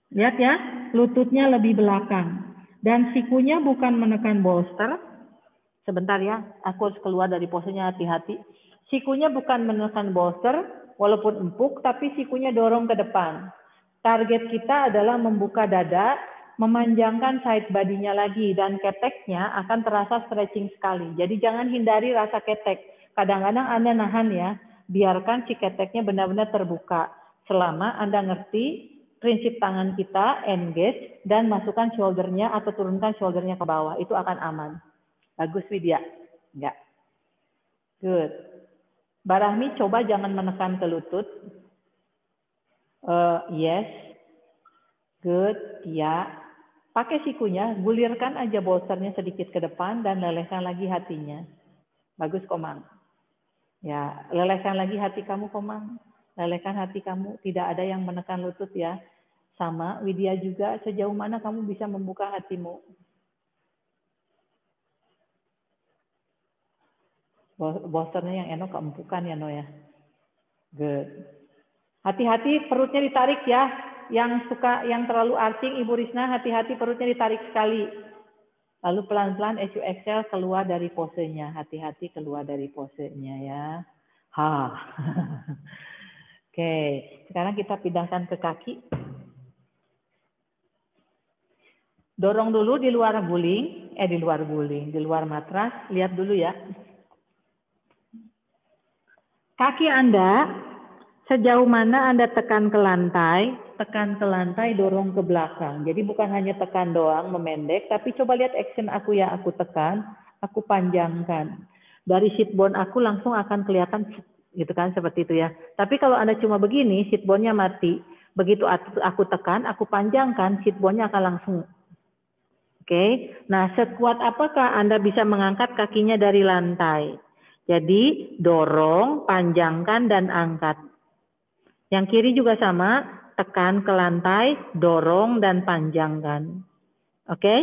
Lihat ya, lututnya lebih belakang. Dan sikunya bukan menekan bolster. Sebentar ya, aku harus keluar dari posenya, hati-hati. Sikunya bukan menekan bolster, walaupun empuk, tapi sikunya dorong ke depan. Target kita adalah membuka dada, memanjangkan side body-nya lagi, dan keteknya akan terasa stretching sekali. Jadi jangan hindari rasa ketek. Kadang-kadang Anda nahan ya, biarkan si keteknya benar-benar terbuka. Selama Anda ngerti prinsip tangan kita, engage, dan masukkan shoulder-nya atau turunkan shoulder-nya ke bawah. Itu akan aman. Bagus Widya? Enggak. Good. Mbak Rahmi coba jangan menekan ke lutut. Yes. Good. Ya. Pakai sikunya, gulirkan aja bolsternya sedikit ke depan dan lelehkan lagi hatinya. Bagus, Komang. Ya, lelehkan lagi hati kamu, Komang. Lelehkan hati kamu. Tidak ada yang menekan lutut ya. Sama, Widya juga. Sejauh mana kamu bisa membuka hatimu? Bolsternya yang Eno keempukan ya, No ya. Good. Hati-hati perutnya ditarik ya. Yang terlalu arching, Ibu Risna, hati-hati perutnya ditarik sekali. Lalu pelan-pelan as you exhale keluar dari posenya. Hati-hati keluar dari posenya ya. Ha. Oke, sekarang kita pindahkan ke kaki. Dorong dulu di luar guling, di luar matras. Lihat dulu ya. Kaki Anda, sejauh mana Anda tekan ke lantai, dorong ke belakang. Jadi bukan hanya tekan doang, memendek, tapi coba lihat action aku yang aku tekan, aku panjangkan. Dari sit bone aku langsung akan kelihatan, gitu kan, seperti itu ya. Tapi kalau Anda cuma begini, sit bone-nya mati. Begitu aku tekan, aku panjangkan, sit bone-nya akan langsung. Oke, nah sekuat apakah Anda bisa mengangkat kakinya dari lantai? Jadi dorong, panjangkan, dan angkat. Yang kiri juga sama, tekan ke lantai, dorong, dan panjangkan. Oke?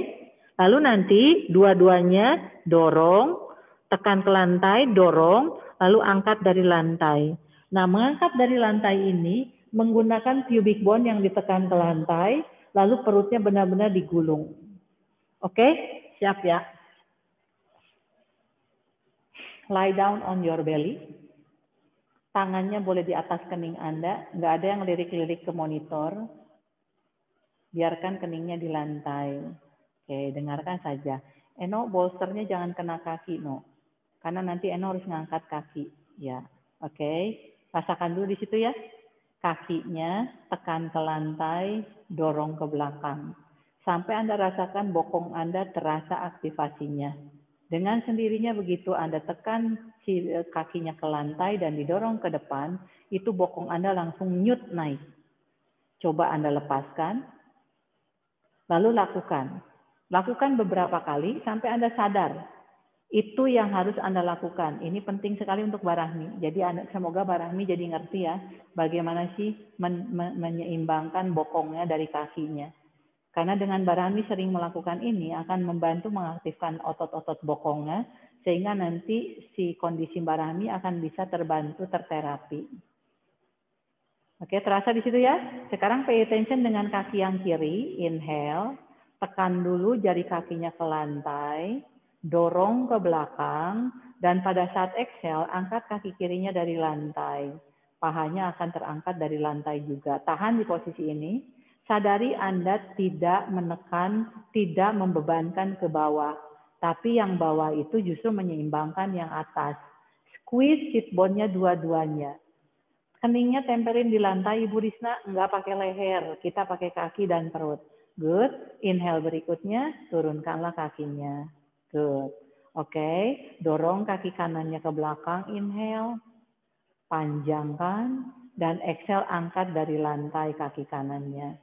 Lalu nanti dua-duanya dorong, tekan ke lantai, dorong, lalu angkat dari lantai. Nah, mengangkat dari lantai ini menggunakan pubic bone yang ditekan ke lantai, lalu perutnya benar-benar digulung. Oke? Siap ya? Lie down on your belly. Tangannya boleh di atas kening Anda. Nggak ada yang lirik-lirik ke monitor. Biarkan keningnya di lantai. Oke, dengarkan saja. Eno, bolsternya jangan kena kaki, No. Karena nanti Eno harus ngangkat kaki. Ya, oke. Rasakan dulu di situ ya. Kakinya tekan ke lantai, dorong ke belakang. Sampai Anda rasakan bokong Anda terasa aktivasinya. Dengan sendirinya begitu Anda tekan kakinya ke lantai dan didorong ke depan, itu bokong Anda langsung nyut naik. Coba Anda lepaskan, lalu lakukan. Lakukan beberapa kali sampai Anda sadar. Itu yang harus Anda lakukan. Ini penting sekali untuk Barahmi. Jadi semoga Barahmi jadi ngerti ya, bagaimana sih menyeimbangkan bokongnya dari kakinya. Karena dengan Barahmi sering melakukan ini akan membantu mengaktifkan otot-otot bokongnya sehingga nanti si kondisi Barahmi akan bisa terbantu terterapi. Oke, terasa di situ ya? Sekarang pay attention dengan kaki yang kiri, inhale, tekan dulu jari kakinya ke lantai, dorong ke belakang, dan pada saat exhale angkat kaki kirinya dari lantai. Pahanya akan terangkat dari lantai juga. Tahan di posisi ini. Sadari Anda tidak menekan, tidak membebankan ke bawah. Tapi yang bawah itu justru menyeimbangkan yang atas. Squeeze sit bone-nya dua-duanya. Keningnya tempelin di lantai, Ibu Risna. Enggak pakai leher, kita pakai kaki dan perut. Good. Inhale berikutnya, turunkanlah kakinya. Good. Oke, dorong kaki kanannya ke belakang, inhale. Panjangkan, dan exhale angkat dari lantai kaki kanannya.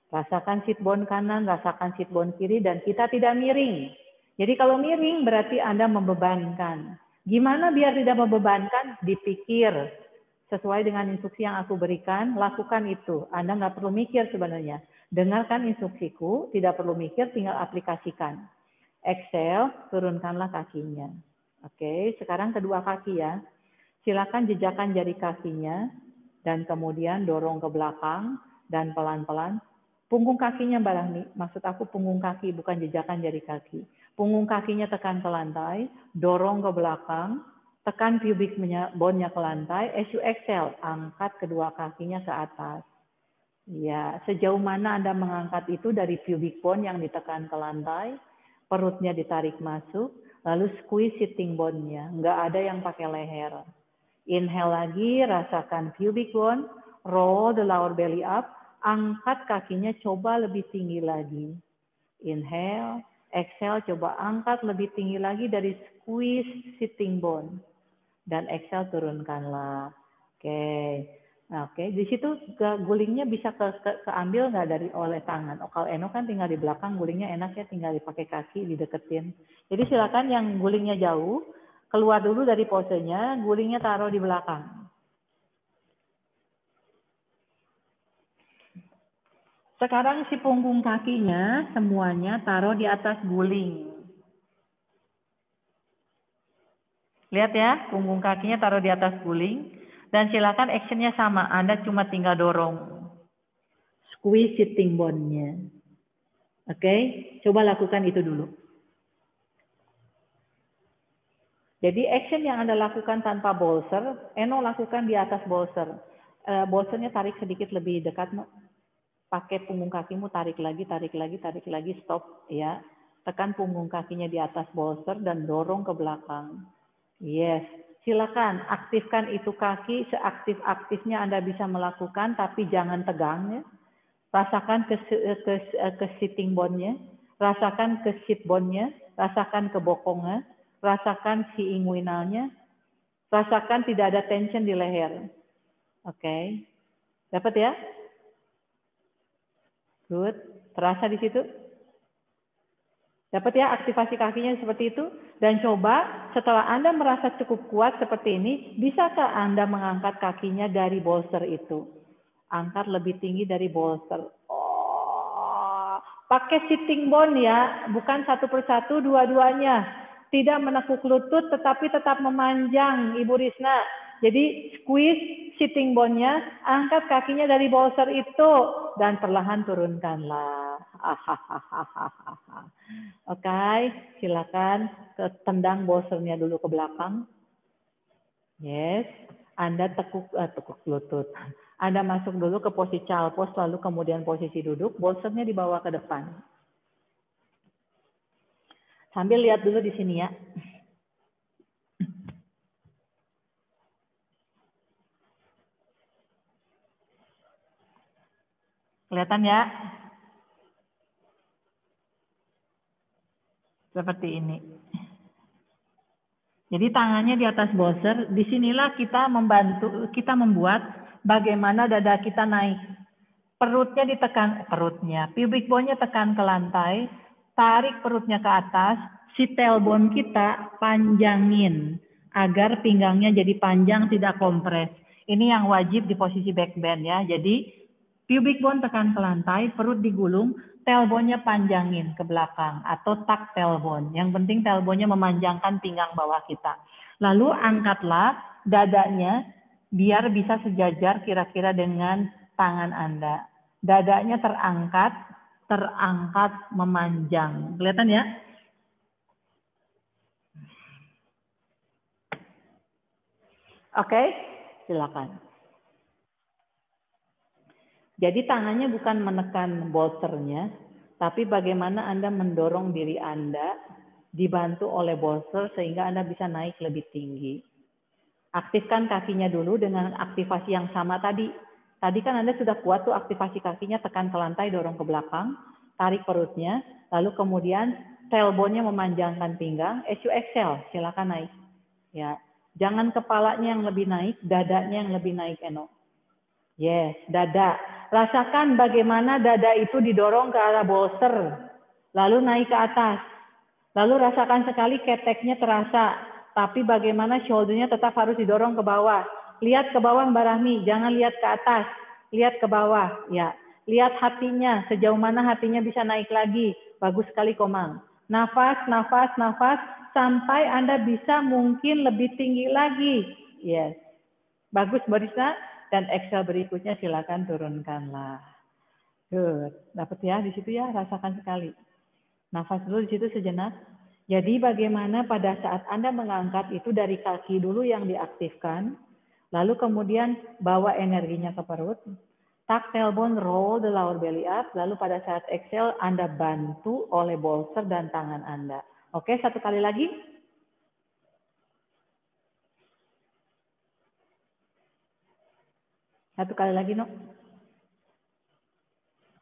Rasakan sit bone kanan, rasakan sit bone kiri, dan kita tidak miring. Jadi kalau miring berarti Anda membebankan. Gimana biar tidak membebankan? Dipikir. Sesuai dengan instruksi yang aku berikan, lakukan itu. Anda nggak perlu mikir sebenarnya. Dengarkan instruksiku, tidak perlu mikir, tinggal aplikasikan. Exhale, turunkanlah kakinya. Oke, sekarang kedua kaki ya. Silakan jejakkan jari kakinya, dan kemudian dorong ke belakang, dan pelan-pelan. Punggung kakinya Barahmi, maksud aku punggung kaki, bukan jejakan jari kaki. Punggung kakinya tekan ke lantai, dorong ke belakang, tekan pubic bone-nya ke lantai, as you exhale, angkat kedua kakinya ke atas. Ya, sejauh mana Anda mengangkat itu dari pubic bone yang ditekan ke lantai, perutnya ditarik masuk, lalu squeeze sitting bone-nya, nggak ada yang pakai leher. Inhale lagi, rasakan pubic bone, roll the lower belly up, angkat kakinya coba lebih tinggi lagi. Inhale, exhale coba angkat lebih tinggi lagi dari squeeze sitting bone. Dan exhale turunkanlah. Oke, Nah, oke, di situ gulingnya bisa keambil nggak dari oleh tangan. Oh, kalau Eno kan tinggal di belakang, gulingnya enak ya tinggal dipakai kaki, dideketin. Jadi silakan yang gulingnya jauh, keluar dulu dari posenya, gulingnya taruh di belakang. Sekarang si punggung kakinya semuanya taruh di atas guling. Lihat ya, punggung kakinya taruh di atas guling. Dan silakan actionnya sama, Anda cuma tinggal dorong. Squeeze sitting bone-nya. Oke, coba lakukan itu dulu. Jadi action yang Anda lakukan tanpa bolster, Eno lakukan di atas bolster. Bolsternya tarik sedikit lebih dekat, no? Pakai punggung kakimu, tarik lagi, stop ya. Tekan punggung kakinya di atas bolster dan dorong ke belakang. Yes, silakan aktifkan itu kaki seaktif-aktifnya Anda bisa melakukan, tapi jangan tegang ya. Rasakan ke sitting bone-nya, rasakan ke sit bone-nya, rasakan ke bokongnya, rasakan si inguinalnya, rasakan tidak ada tension di leher. Oke, dapat ya? Good, terasa di situ? Dapat ya aktivasi kakinya seperti itu? Dan coba setelah Anda merasa cukup kuat seperti ini, bisakah Anda mengangkat kakinya dari bolster itu? Angkat lebih tinggi dari bolster. Oh, pakai sitting bone ya, bukan satu persatu, dua-duanya. Tidak menekuk lutut, tetapi tetap memanjang, Ibu Risna. Jadi squeeze sitting bone-nya, angkat kakinya dari bolster itu, dan perlahan turunkanlah. Oke, silakan tendang bolsternya dulu ke belakang. Yes, Anda tekuk lutut. Anda masuk dulu ke posisi child pose, lalu kemudian posisi duduk, bolsternya dibawa ke depan. Sambil lihat dulu di sini ya. Kelihatan ya? Seperti ini. Jadi tangannya di atas bolster, disinilah kita membuat bagaimana dada kita naik. Perutnya ditekan, pubic bone-nya tekan ke lantai, tarik perutnya ke atas, si tailbone kita panjangin agar pinggangnya jadi panjang, tidak kompres. Ini yang wajib di posisi back bend ya. Jadi pubic bone tekan ke lantai, perut digulung, tailbone-nya panjangin ke belakang atau tuck tailbone. Yang penting tailbone-nya memanjangkan pinggang bawah kita. Lalu angkatlah dadanya biar bisa sejajar kira-kira dengan tangan Anda. Dadanya terangkat memanjang. Kelihatan ya? Oke, silakan. Jadi tangannya bukan menekan bolsternya, tapi bagaimana Anda mendorong diri Anda dibantu oleh bolster sehingga Anda bisa naik lebih tinggi. Aktifkan kakinya dulu dengan aktivasi yang sama tadi. Tadi kan Anda sudah kuat tuh aktivasi kakinya, tekan ke lantai, dorong ke belakang, tarik perutnya, lalu kemudian tailbone-nya memanjangkan pinggang. As you exhale, silakan naik. Ya, jangan kepalanya yang lebih naik, dadanya yang lebih naik, Eno. Yes, dada. Rasakan bagaimana dada itu didorong ke arah bolster, lalu naik ke atas. Lalu rasakan sekali keteknya terasa, tapi bagaimana shoulder-nya tetap harus didorong ke bawah. Lihat ke bawah Mbak Rahmi, jangan lihat ke atas. Lihat ke bawah, ya. Lihat hatinya, sejauh mana hatinya bisa naik lagi. Bagus sekali Komang. Nafas, nafas, nafas, sampai Anda bisa mungkin lebih tinggi lagi. Yes. Bagus Mbak Risa. Dan exhale berikutnya silakan turunkanlah. Good. Dapat ya di situ ya, rasakan sekali. Nafas dulu di situ sejenak. Jadi bagaimana pada saat Anda mengangkat itu dari kaki dulu yang diaktifkan, lalu kemudian bawa energinya ke perut, tuck tailbone, roll the lower belly up, lalu pada saat exhale Anda bantu oleh bolster dan tangan Anda. Oke, satu kali lagi. Satu kali lagi, no.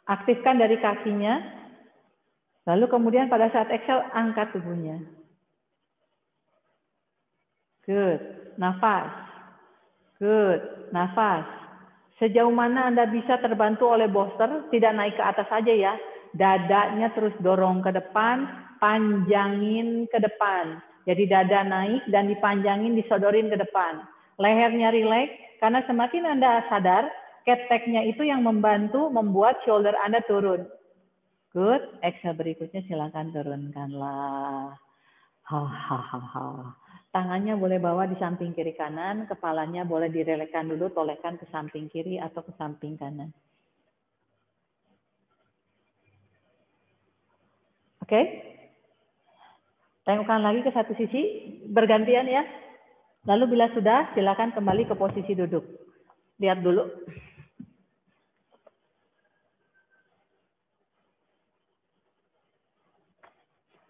Aktifkan dari kakinya, lalu kemudian pada saat exhale angkat tubuhnya. Good. Nafas. Good. Nafas. Sejauh mana Anda bisa terbantu oleh bolster, tidak naik ke atas saja ya. Dadanya terus dorong ke depan, panjangin ke depan. Jadi dada naik dan dipanjangin, disodorin ke depan. Lehernya rileks, karena semakin Anda sadar, cat tag-nya itu yang membantu membuat shoulder Anda turun. Good. Exhale berikutnya silakan turunkanlah. Hahaha. Tangannya boleh bawa di samping kiri kanan, kepalanya boleh direlekkan dulu, tolekkan ke samping kiri atau ke samping kanan. Oke? Tengokkan lagi ke satu sisi, bergantian ya. Lalu bila sudah, silakan kembali ke posisi duduk. Lihat dulu.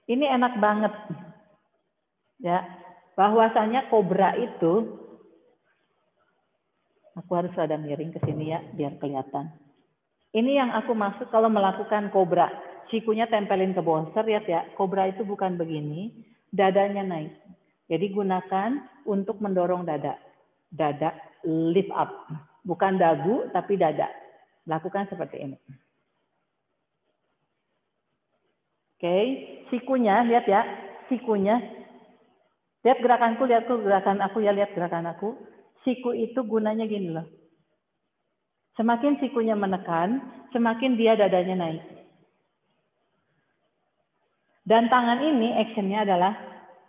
Ini enak banget. Ya, bahwasanya kobra itu, aku harus ada miring ke sini ya, biar kelihatan. Ini yang aku maksud kalau melakukan kobra. Sikunya tempelin ke bolster, lihat ya. Kobra itu bukan begini, dadanya naik. Jadi gunakan untuk mendorong dada. Dada lift up. Bukan dagu, tapi dada. Lakukan seperti ini. Oke, sikunya, lihat ya. Sikunya. Lihat gerakanku, lihat gerakan aku ya, lihat gerakan aku. Siku itu gunanya gini loh. Semakin sikunya menekan, semakin dia dadanya naik. Dan tangan ini actionnya adalah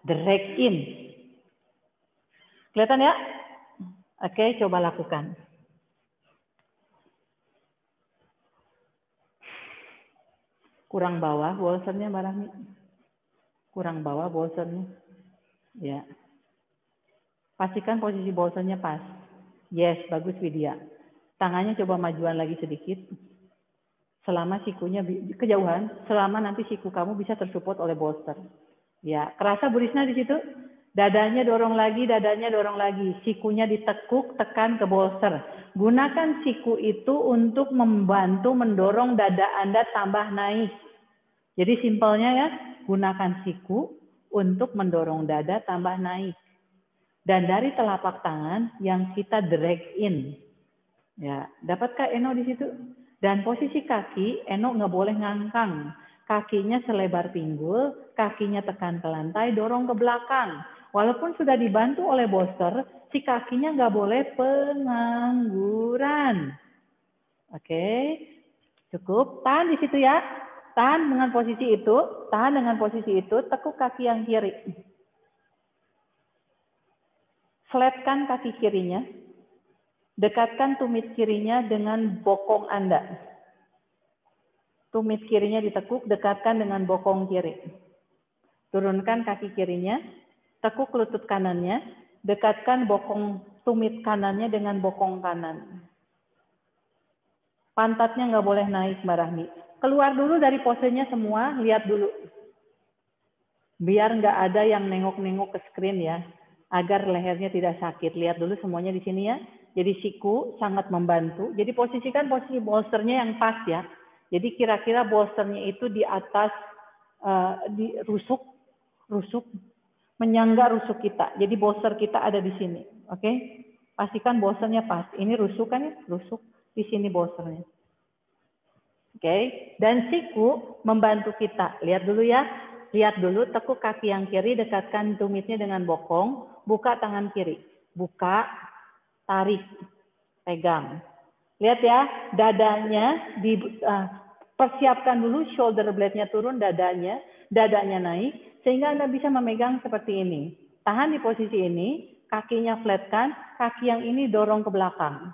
drag in. Kelihatan ya? Oke, coba lakukan. Kurang bawah bolsternya, Mbak Rahmi. Kurang bawah bolsternya. Ya. Pastikan posisi bolsternya pas. Yes, bagus Widya. Tangannya coba majuan lagi sedikit. Selama sikunya kejauhan, selama nanti siku kamu bisa tersupport oleh bolster. Ya, kerasa Bu Risna di situ? Dadanya dorong lagi, dadanya dorong lagi. Sikunya ditekuk, tekan ke bolster. Gunakan siku itu untuk membantu mendorong dada Anda tambah naik. Jadi simpelnya ya, gunakan siku untuk mendorong dada tambah naik. Dan dari telapak tangan yang kita drag in. Ya, dapatkah Eno di situ? Dan posisi kaki, Eno nggak boleh ngangkang. Kakinya selebar pinggul, kakinya tekan ke lantai, dorong ke belakang. Walaupun sudah dibantu oleh bolster, si kakinya nggak boleh pengangguran. Oke, cukup. Tahan di situ ya. Tahan dengan posisi itu, tahan dengan posisi itu, tekuk kaki yang kiri. Flatkan kaki kirinya. Dekatkan tumit kirinya dengan bokong Anda. Tumit kirinya ditekuk, dekatkan dengan bokong kiri. Turunkan kaki kirinya, tekuk lutut kanannya, dekatkan bokong tumit kanannya dengan bokong kanan. Pantatnya nggak boleh naik, Mbak Rahmi. Keluar dulu dari posenya semua, lihat dulu. Biar nggak ada yang nengok-nengok ke screen ya, agar lehernya tidak sakit. Lihat dulu semuanya di sini ya. Jadi siku sangat membantu. Jadi posisikan posisi bolsternya yang pas ya. Jadi kira-kira bolsternya itu di atas di rusuk menyangga rusuk kita. Jadi bolster kita ada di sini, oke? Pastikan bolsternya pas. Ini rusuk kan ya, rusuk di sini bolsternya. Oke, dan siku membantu kita. Lihat dulu ya. Lihat dulu, tekuk kaki yang kiri, dekatkan tumitnya dengan bokong, buka tangan kiri. Buka, tarik, pegang. Lihat ya, dadanya persiapkan dulu shoulder blade-nya turun, dadanya naik, sehingga Anda bisa memegang seperti ini. Tahan di posisi ini, kakinya flatkan, kaki yang ini dorong ke belakang.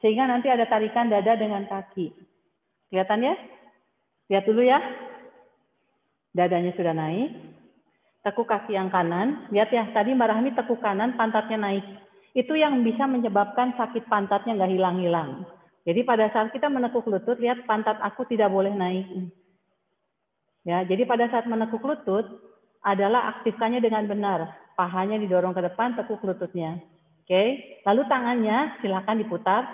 Sehingga nanti ada tarikan dada dengan kaki. Kelihatan ya? Lihat dulu ya. Dadanya sudah naik. Tekuk kaki yang kanan. Lihat ya, tadi Mbak Rahmi tekuk kanan, pantatnya naik. Itu yang bisa menyebabkan sakit pantatnya nggak hilang-hilang. Jadi pada saat kita menekuk lutut, lihat pantat aku tidak boleh naik. Ya, jadi pada saat menekuk lutut, adalah aktifkannya dengan benar. Pahanya didorong ke depan, tekuk lututnya. Oke, lalu tangannya silakan diputar,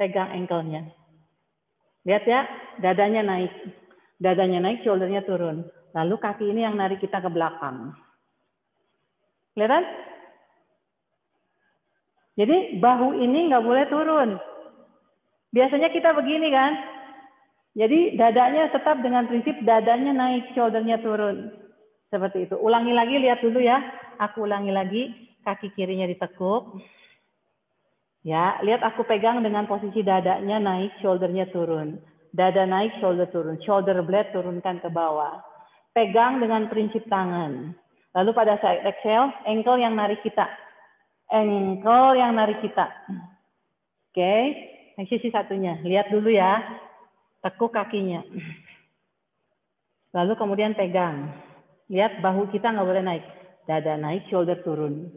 pegang ankle-nya. Lihat ya, dadanya naik. Dadanya naik, shoulder-nya turun. Lalu kaki ini yang narik kita ke belakang. Kelihatan? Jadi bahu ini nggak boleh turun. Biasanya kita begini kan. Jadi dadanya tetap dengan prinsip dadanya naik, shouldernya turun. Seperti itu. Ulangi lagi, lihat dulu ya. Aku ulangi lagi. Kaki kirinya ditekuk. Ya, lihat aku pegang dengan posisi dadanya naik, shouldernya turun. Dada naik, shoulder turun. Shoulder blade turunkan ke bawah. Pegang dengan prinsip tangan. Lalu pada saat exhale, ankle yang narik kita. Ankle yang narik kita. Oke, sisi satunya. Lihat dulu ya. Tekuk kakinya. Lalu kemudian pegang. Lihat bahu kita nggak boleh naik. Dada naik, shoulder turun.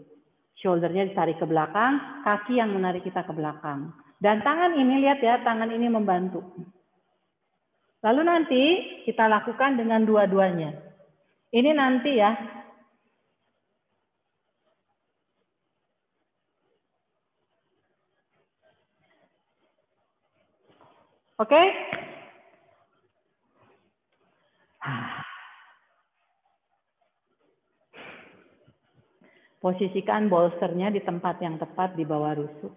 Shouldernya ditarik ke belakang, kaki yang menarik kita ke belakang. Dan tangan ini, lihat ya, tangan ini membantu. Lalu nanti kita lakukan dengan dua-duanya. Ini nanti ya. Oke? Posisikan bolsternya di tempat yang tepat di bawah rusuk.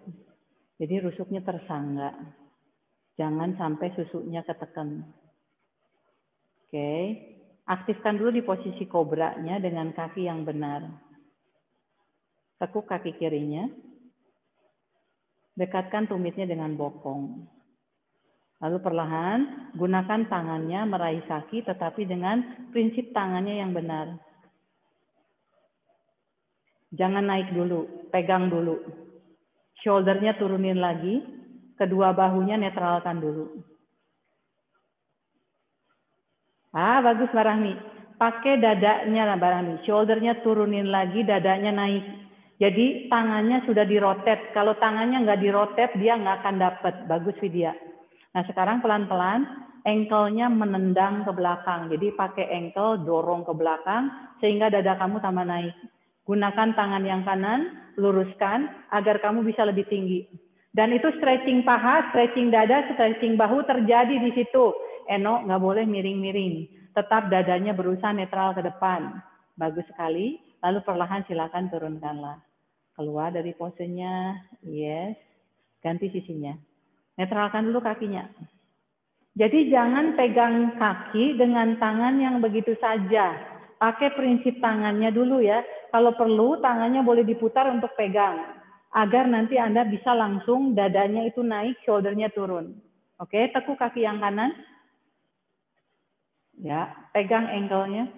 Jadi rusuknya tersangga. Jangan sampai susuknya ketekan. Oke. Aktifkan dulu di posisi kobranya dengan kaki yang benar. Tekuk kaki kirinya. Dekatkan tumitnya dengan bokong. Lalu perlahan gunakan tangannya meraih kaki tetapi dengan prinsip tangannya yang benar. Jangan naik dulu, pegang dulu. Shouldernya turunin lagi, kedua bahunya netralkan dulu. Bagus Mbak Rahmi. Pakai dadanya Mbak Rahmi. Shouldernya turunin lagi, dadanya naik. Jadi tangannya sudah dirotet. Kalau tangannya nggak dirotet, dia nggak akan dapat. Bagus Vidya. Nah sekarang pelan-pelan, ankle-nya menendang ke belakang. Jadi pakai ankle, dorong ke belakang, sehingga dada kamu tambah naik. Gunakan tangan yang kanan, luruskan, agar kamu bisa lebih tinggi. Dan itu stretching paha, stretching dada, stretching bahu terjadi di situ. Eno nggak boleh miring-miring. Tetap dadanya berusaha netral ke depan. Bagus sekali. Lalu perlahan silakan turunkanlah. Keluar dari posenya. Yes. Ganti sisinya. Netralkan dulu kakinya. Jadi jangan pegang kaki dengan tangan yang begitu saja. Pakai prinsip tangannya dulu ya. Kalau perlu tangannya boleh diputar untuk pegang. Agar nanti Anda bisa langsung dadanya itu naik, shouldernya turun. Oke, tekuk kaki yang kanan. Ya, pegang ankle-nya.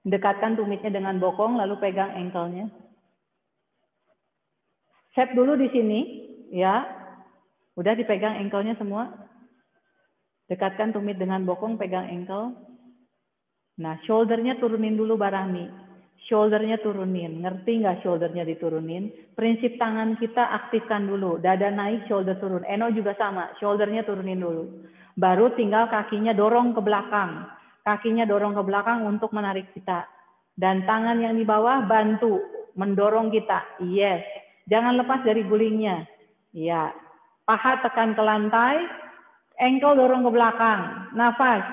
Dekatkan tumitnya dengan bokong, lalu pegang ankle-nya. Set dulu di sini, ya. Udah dipegang ankle-nya semua. Dekatkan tumit dengan bokong, pegang ankle. Nah, shoulder-nya turunin dulu Barahmi. Shoulder-nya turunin. Ngerti nggak shoulder-nya diturunin? Prinsip tangan kita aktifkan dulu. Dada naik, shoulder turun. Eno juga sama. Shoulder-nya turunin dulu. Baru tinggal kakinya dorong ke belakang. Kakinya dorong ke belakang untuk menarik kita. Dan tangan yang di bawah bantu mendorong kita. Yes. Jangan lepas dari gulingnya. Ya. Paha tekan ke lantai. Ankle dorong ke belakang. Nafas.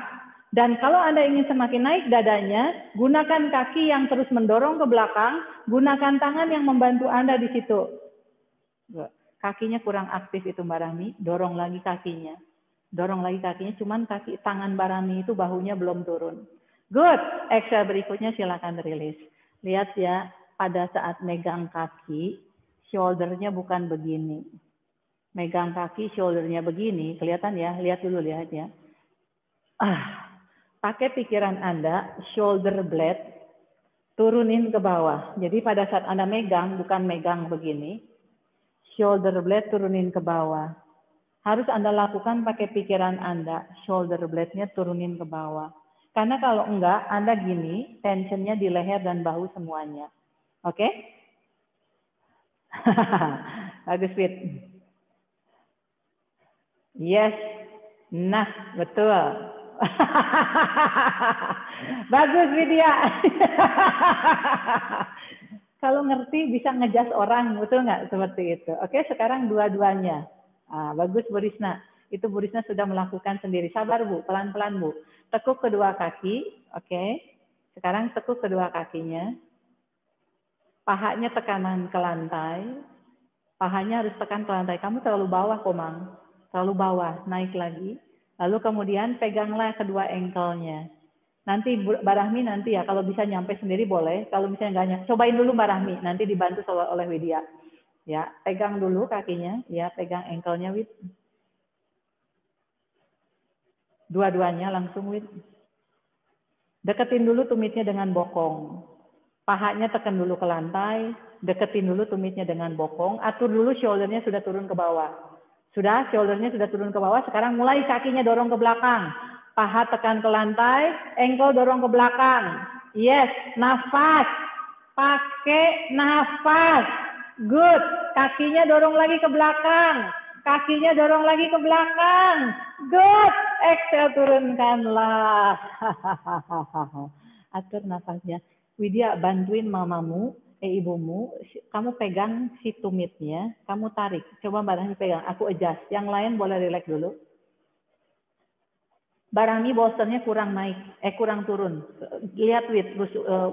Dan kalau Anda ingin semakin naik dadanya, gunakan kaki yang terus mendorong ke belakang, gunakan tangan yang membantu Anda di situ. Kakinya kurang aktif itu Mbak Rahmi, dorong lagi kakinya. Dorong lagi kakinya, cuman kaki tangan Mbak Rahmi itu bahunya belum turun. Good, exhale berikutnya silakan rilis. Lihat ya, pada saat megang kaki, shoulder-nya bukan begini. Megang kaki, shoulder-nya begini, kelihatan ya, lihat dulu, lihat ya. Pakai pikiran Anda, shoulder blade, turunin ke bawah. Jadi pada saat Anda megang, bukan megang begini, shoulder blade turunin ke bawah. Harus Anda lakukan pakai pikiran Anda, shoulder blade-nya turunin ke bawah. Karena kalau enggak, Anda gini, tensionnya di leher dan bahu semuanya. Oke? Bagus, Fit. Yes. Nah, betul. Bagus Widya. Kalau ngerti bisa ngejas orang, betul nggak seperti itu? Oke, sekarang dua-duanya. Bagus Bu Risna. Itu Bu Risna sudah melakukan sendiri. Sabar Bu, pelan-pelan Bu. Tekuk kedua kaki. Oke. Sekarang tekuk kedua kakinya. Pahanya tekanan ke lantai. Pahanya harus tekan ke lantai. Kamu terlalu bawah, Komang. Terlalu bawah. Naik lagi. Lalu kemudian peganglah kedua ankle-nya. Nanti Mbak Rahmi nanti ya, kalau bisa nyampe sendiri boleh. Kalau misalnya nggak nyampe, cobain dulu Mbak Rahmi. Nanti dibantu oleh Widya. Ya, pegang dulu kakinya. Ya, pegang ankle-nya, Wid. Dua-duanya langsung, Wid. Deketin dulu tumitnya dengan bokong. Pahanya tekan dulu ke lantai. Deketin dulu tumitnya dengan bokong. Atur dulu shoulder-nya sudah turun ke bawah. Sudah, shoulder-nya sudah turun ke bawah. Sekarang mulai kakinya dorong ke belakang. Paha tekan ke lantai, ankle dorong ke belakang. Yes, nafas. Pakai nafas. Good. Kakinya dorong lagi ke belakang. Kakinya dorong lagi ke belakang. Good. Exhale, turunkanlah. Atur nafasnya. Widya, bantuin mamamu, ibumu, kamu pegang si tumitnya, kamu tarik. Coba Mbak Rahmi pegang, aku adjust. Yang lain boleh relax dulu. Mbak Rahmi bolsternya kurang naik, kurang turun. Lihat Wid,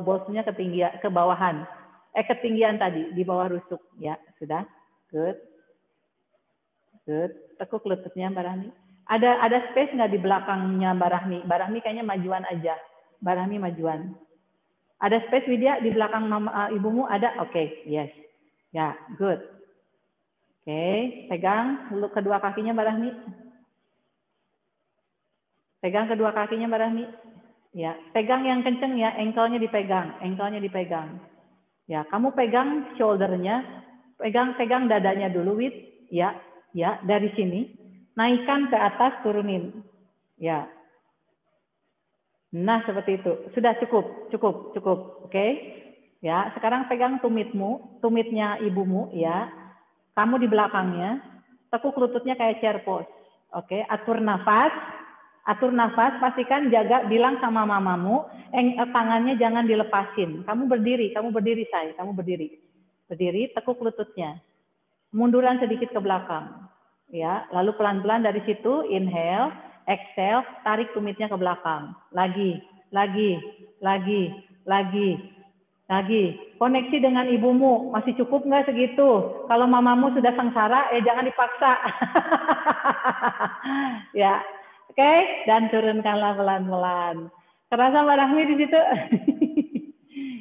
bolsternya ketinggian, ke bawahan. Ketinggian tadi, di bawah rusuk. Ya, sudah. Good. Good. Tekuk lututnya Mbak Rahmi. Ada space nggak di belakangnya Mbak Rahmi? Mbak Rahmi kayaknya majuan aja. Mbak Rahmi majuan. Ada space Widya di belakang ibumu ada? Oke, yes. Ya, good. Oke, pegang kedua kakinya Mbak Rahmi. Pegang kedua kakinya Mbak Rahmi. Ya, pegang yang kenceng ya, ankle-nya dipegang, Ya, kamu pegang shoulder-nya, pegang dadanya dulu, Wid. Ya, dari sini. Naikkan ke atas, turunin. Ya. Nah, seperti itu. Sudah cukup. Oke. Ya, sekarang pegang tumitnya ibumu, ya. Kamu di belakangnya, tekuk lututnya kayak chair pose. Oke, atur nafas, pastikan jaga, bilang sama mamamu, tangannya jangan dilepasin. Kamu berdiri, say, kamu berdiri. Berdiri, tekuk lututnya. Munduran sedikit ke belakang. Ya, lalu pelan-pelan dari situ, inhale, exhale, tarik tumitnya ke belakang. Lagi. Koneksi dengan ibumu, masih cukup nggak segitu? Kalau mamamu sudah sengsara, jangan dipaksa. Ya, oke, dan turunkanlah pelan-pelan. Kerasa Mbak Rahmi di situ?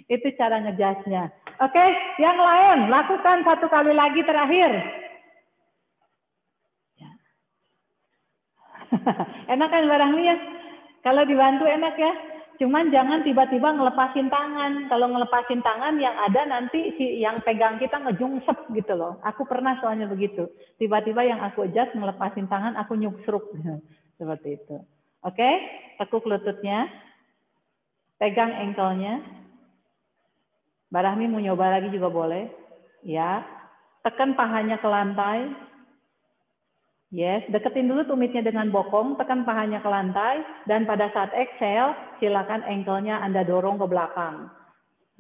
Itu cara ngejasnya. Oke, yang lain, lakukan satu kali lagi terakhir. Enak kan Mbak Rahmi ya? Kalau dibantu enak ya. Cuman jangan tiba-tiba ngelepasin tangan. Kalau ngelepasin tangan yang ada nanti si yang pegang kita ngejungsep gitu loh. Aku pernah soalnya begitu. Tiba-tiba yang aku adjust ngelepasin tangan, aku nyusruk. Seperti itu. Oke, tekuk lututnya. Pegang ankle-nya. Mbak Rahmi mau nyoba lagi juga boleh. Ya. Tekan pahanya ke lantai. Yes, deketin dulu tumitnya dengan bokong, tekan pahanya ke lantai, dan pada saat exhale, silakan ankle-nya Anda dorong ke belakang.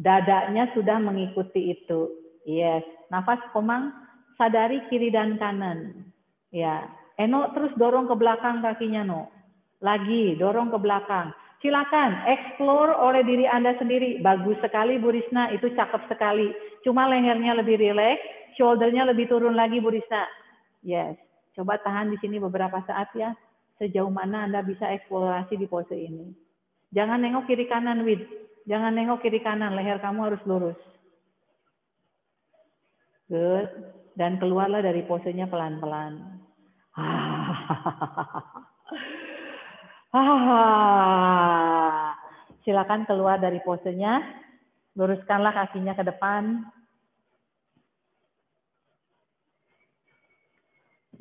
Dadanya sudah mengikuti itu. Yes, nafas Komang, sadari kiri dan kanan. Ya, Eno terus dorong ke belakang kakinya, No. Lagi, dorong ke belakang. Silakan, explore oleh diri Anda sendiri. Bagus sekali, Bu Risna, itu cakep sekali. Cuma lehernya lebih rileks, shoulder-nya lebih turun lagi, Bu Risna. Yes. Coba tahan di sini beberapa saat ya. Sejauh mana Anda bisa eksplorasi di pose ini. Jangan nengok kiri kanan, Wid. Jangan nengok kiri kanan, leher kamu harus lurus. Good. Dan keluarlah dari posenya pelan-pelan. Silakan keluar dari posenya. Luruskanlah kakinya ke depan.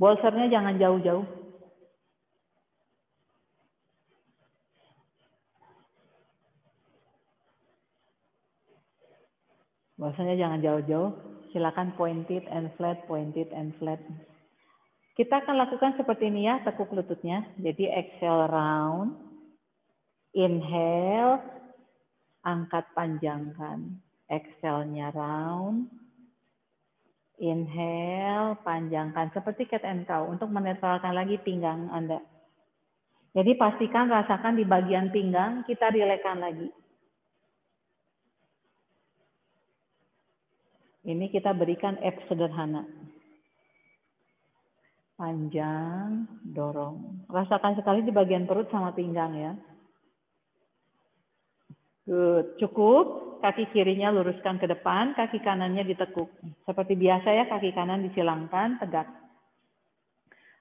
Bolsternya jangan jauh-jauh. Bolsternya jangan jauh-jauh. Silakan pointed and flat. Kita akan lakukan seperti ini ya, tekuk lututnya. Jadi exhale round. Inhale, angkat panjangkan. Exhale-nya round. Inhale, panjangkan. Seperti cat and cow untuk menetralkan lagi pinggang Anda. Jadi pastikan rasakan di bagian pinggang, kita rilekkan lagi. Ini kita berikan abs sederhana. Panjang, dorong. Rasakan sekali di bagian perut sama pinggang ya. Good. Cukup. Kaki kirinya luruskan ke depan, kaki kanannya ditekuk. Seperti biasa ya, kaki kanan disilangkan, tegak.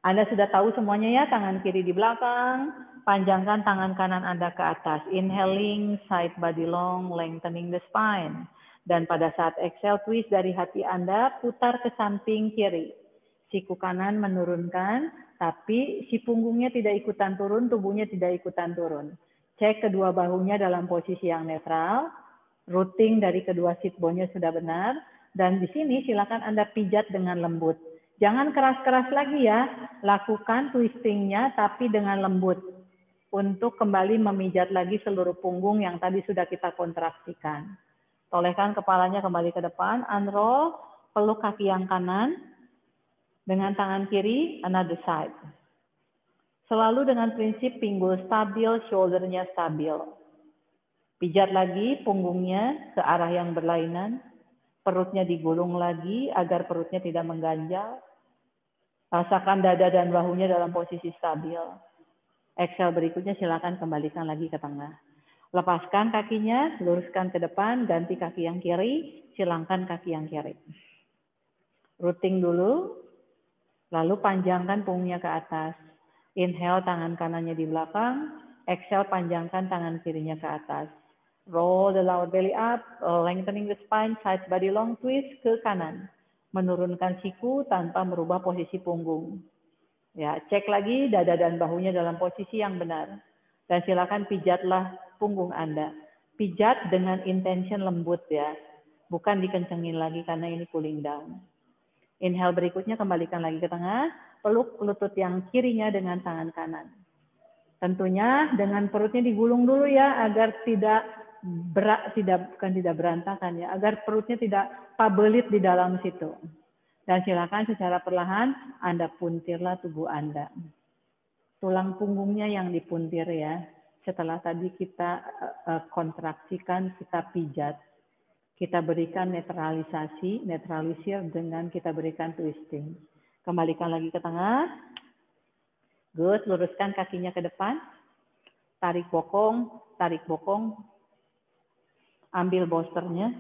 Anda sudah tahu semuanya ya, tangan kiri di belakang, panjangkan tangan kanan Anda ke atas. Inhaling, side body long, lengthening the spine. Dan pada saat exhale, twist dari hati Anda, putar ke samping kiri. Siku kanan menurunkan, tapi si punggungnya tidak ikutan turun, tubuhnya tidak ikutan turun. Cek kedua bahunya dalam posisi yang netral, routing dari kedua sit bone-nya sudah benar, dan di sini silakan Anda pijat dengan lembut. Jangan keras-keras lagi ya, lakukan twistingnya tapi dengan lembut untuk kembali memijat lagi seluruh punggung yang tadi sudah kita kontraksikan. Tolehkan kepalanya kembali ke depan, unroll, peluk kaki yang kanan, dengan tangan kiri, another side. Selalu dengan prinsip pinggul stabil, shoulder-nya stabil. Pijat lagi punggungnya ke arah yang berlainan. Perutnya digulung lagi agar perutnya tidak mengganjal. Rasakan dada dan bahunya dalam posisi stabil. Exhale berikutnya silakan kembalikan lagi ke tengah. Lepaskan kakinya, luruskan ke depan, ganti kaki yang kiri, silangkan kaki yang kiri. Routing dulu, lalu panjangkan punggungnya ke atas. Inhale, tangan kanannya di belakang. Exhale, panjangkan tangan kirinya ke atas. Roll the lower belly up, lengthening the spine, side body long twist ke kanan. Menurunkan siku tanpa merubah posisi punggung. Ya, cek lagi dada dan bahunya dalam posisi yang benar. Dan silakan pijatlah punggung Anda. Pijat dengan intention lembut ya. Bukan dikencengin lagi karena ini cooling down. Inhale berikutnya kembalikan lagi ke tengah, peluk lutut yang kirinya dengan tangan kanan. Tentunya dengan perutnya digulung dulu ya agar tidak berantakan ya, agar perutnya tidak pabelit di dalam situ. Dan silakan secara perlahan Anda puntirlah tubuh Anda. Tulang punggungnya yang dipuntir ya. Setelah tadi kita kontraksikan, kita pijat. Kita berikan netralisir dengan kita berikan twisting. Kembalikan lagi ke tengah. Good, luruskan kakinya ke depan. Tarik bokong. Ambil bolsternya.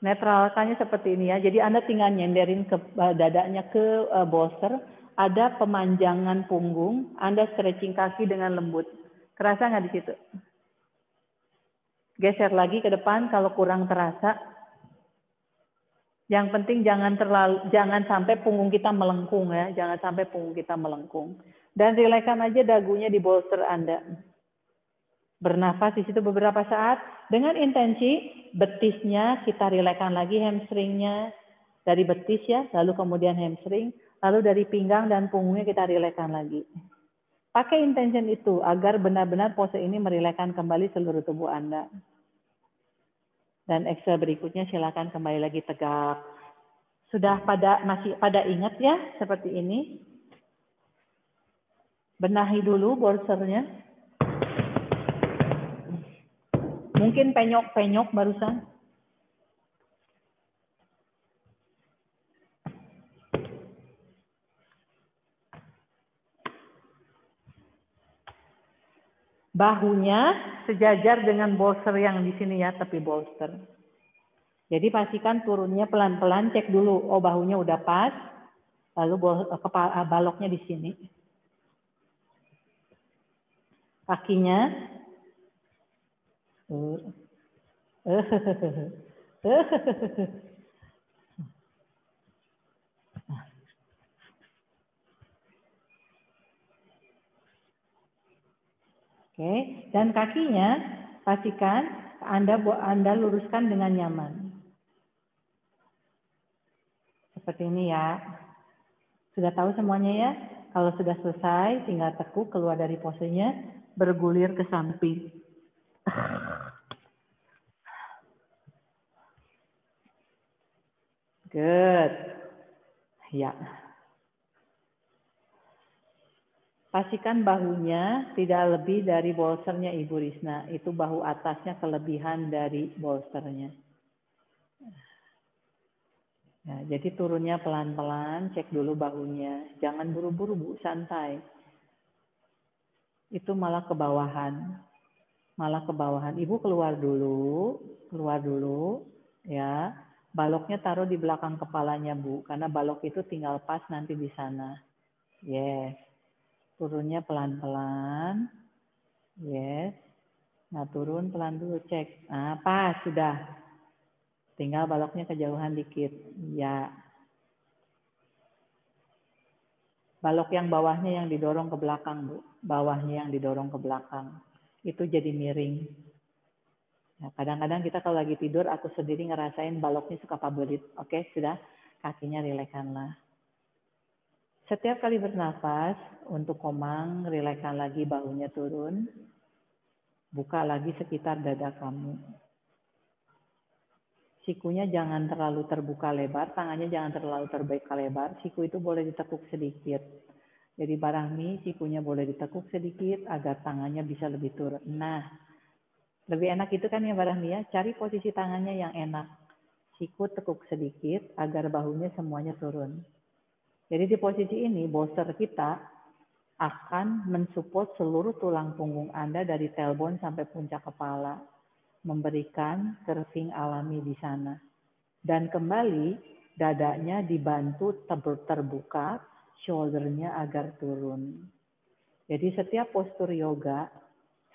Netralkannya seperti ini ya. Jadi Anda tinggal nyenderin ke dadanya ke bolster. Ada pemanjangan punggung, Anda stretching kaki dengan lembut. Kerasa nggak di situ? Geser lagi ke depan kalau kurang terasa. Yang penting jangan sampai punggung kita melengkung ya, jangan sampai punggung kita melengkung. Dan rilekskan aja dagunya di bolster Anda. Bernafas di situ beberapa saat dengan intensi betisnya kita rilekskan lagi hamstringnya dari betis ya, lalu kemudian hamstring. Lalu dari pinggang dan punggungnya kita rilekskan lagi. Pakai intention itu agar benar-benar pose ini merilekskan kembali seluruh tubuh Anda. Dan exhale berikutnya silakan kembali lagi tegak. Masih pada ingat ya seperti ini? Benahi dulu bolsternya. Mungkin penyok-penyok barusan. Bahunya sejajar dengan bolster yang di sini ya, tepi bolster. Jadi pastikan turunnya pelan-pelan, cek dulu, oh bahunya udah pas, lalu baloknya di sini. Kakinya. Oke, dan kakinya pastikan Anda luruskan dengan nyaman. Seperti ini ya. Sudah tahu semuanya ya? Kalau sudah selesai, tinggal tekuk keluar dari posenya, bergulir ke samping. Good. Ya. Pastikan bahunya tidak lebih dari bolsternya Ibu Risna. Itu bahu atasnya kelebihan dari bolsternya. Nah, jadi turunnya pelan-pelan, cek dulu bahunya. Jangan buru-buru Bu, santai. Itu malah kebawahan. Malah kebawahan. Ibu keluar dulu, ya. Baloknya taruh di belakang kepalanya Bu, karena balok itu tinggal pas nanti di sana. Yes. Turunnya pelan-pelan. Yes. Nah, turun pelan dulu, cek. Nah, pas, sudah. Tinggal baloknya kejauhan dikit. Ya. Balok yang bawahnya yang didorong ke belakang, Bu. Bawahnya yang didorong ke belakang. Itu jadi miring. Nah, kadang-kadang kita kalau lagi tidur, aku sendiri ngerasain baloknya suka pabelit. Oke, sudah. Kakinya rilekkanlah. Setiap kali bernafas, untuk komang, rilekkan lagi bahunya turun. Buka lagi sekitar dada kamu. Sikunya jangan terlalu terbuka lebar, tangannya jangan terlalu terbuka lebar. Siku itu boleh ditekuk sedikit. Jadi Barahmi, sikunya boleh ditekuk sedikit agar tangannya bisa lebih turun. Nah, lebih enak itu kan ya Barahmi ya, cari posisi tangannya yang enak. Siku tekuk sedikit agar bahunya semuanya turun. Jadi di posisi ini, bolster kita akan mensupport seluruh tulang punggung Anda dari tailbone sampai puncak kepala, memberikan curving alami di sana. Dan kembali, dadanya dibantu terbuka, shoulder-nya agar turun. Jadi setiap postur yoga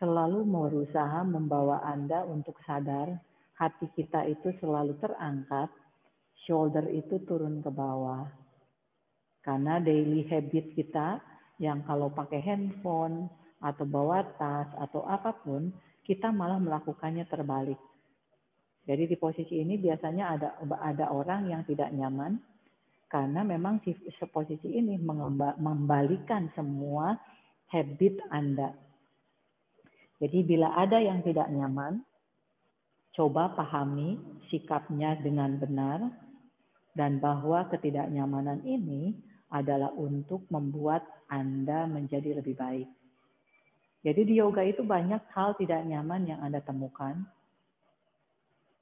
selalu berusaha membawa Anda untuk sadar, hati kita itu selalu terangkat, shoulder itu turun ke bawah. Karena daily habit kita yang kalau pakai handphone atau bawa tas atau apapun, kita malah melakukannya terbalik. Jadi di posisi ini biasanya ada orang yang tidak nyaman karena memang posisi ini membalikan semua habit Anda. Jadi bila ada yang tidak nyaman, coba pahami sikapnya dengan benar dan bahwa ketidaknyamanan ini adalah untuk membuat Anda menjadi lebih baik. Jadi di yoga itu banyak hal tidak nyaman yang Anda temukan.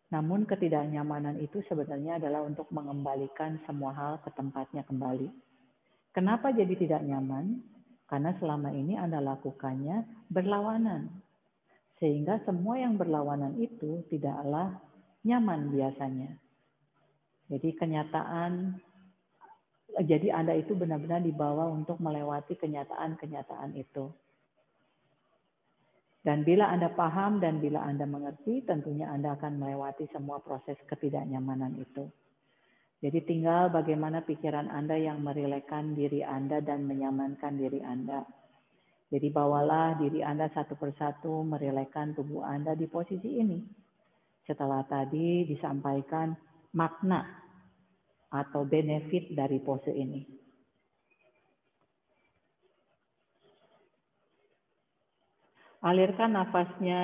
Namun ketidaknyamanan itu sebenarnya adalah untuk mengembalikan semua hal ke tempatnya kembali. Kenapa jadi tidak nyaman? Karena selama ini Anda lakukannya berlawanan. Sehingga semua yang berlawanan itu tidaklah nyaman biasanya. Jadi Anda itu benar-benar dibawa untuk melewati kenyataan-kenyataan itu. Dan bila Anda paham dan bila Anda mengerti, tentunya Anda akan melewati semua proses ketidaknyamanan itu. Jadi tinggal bagaimana pikiran Anda yang merilekkan diri Anda dan menyamankan diri Anda. Jadi bawalah diri Anda satu persatu merilekkan tubuh Anda di posisi ini. Setelah tadi disampaikan makna atau benefit dari pose ini. Alirkan nafasnya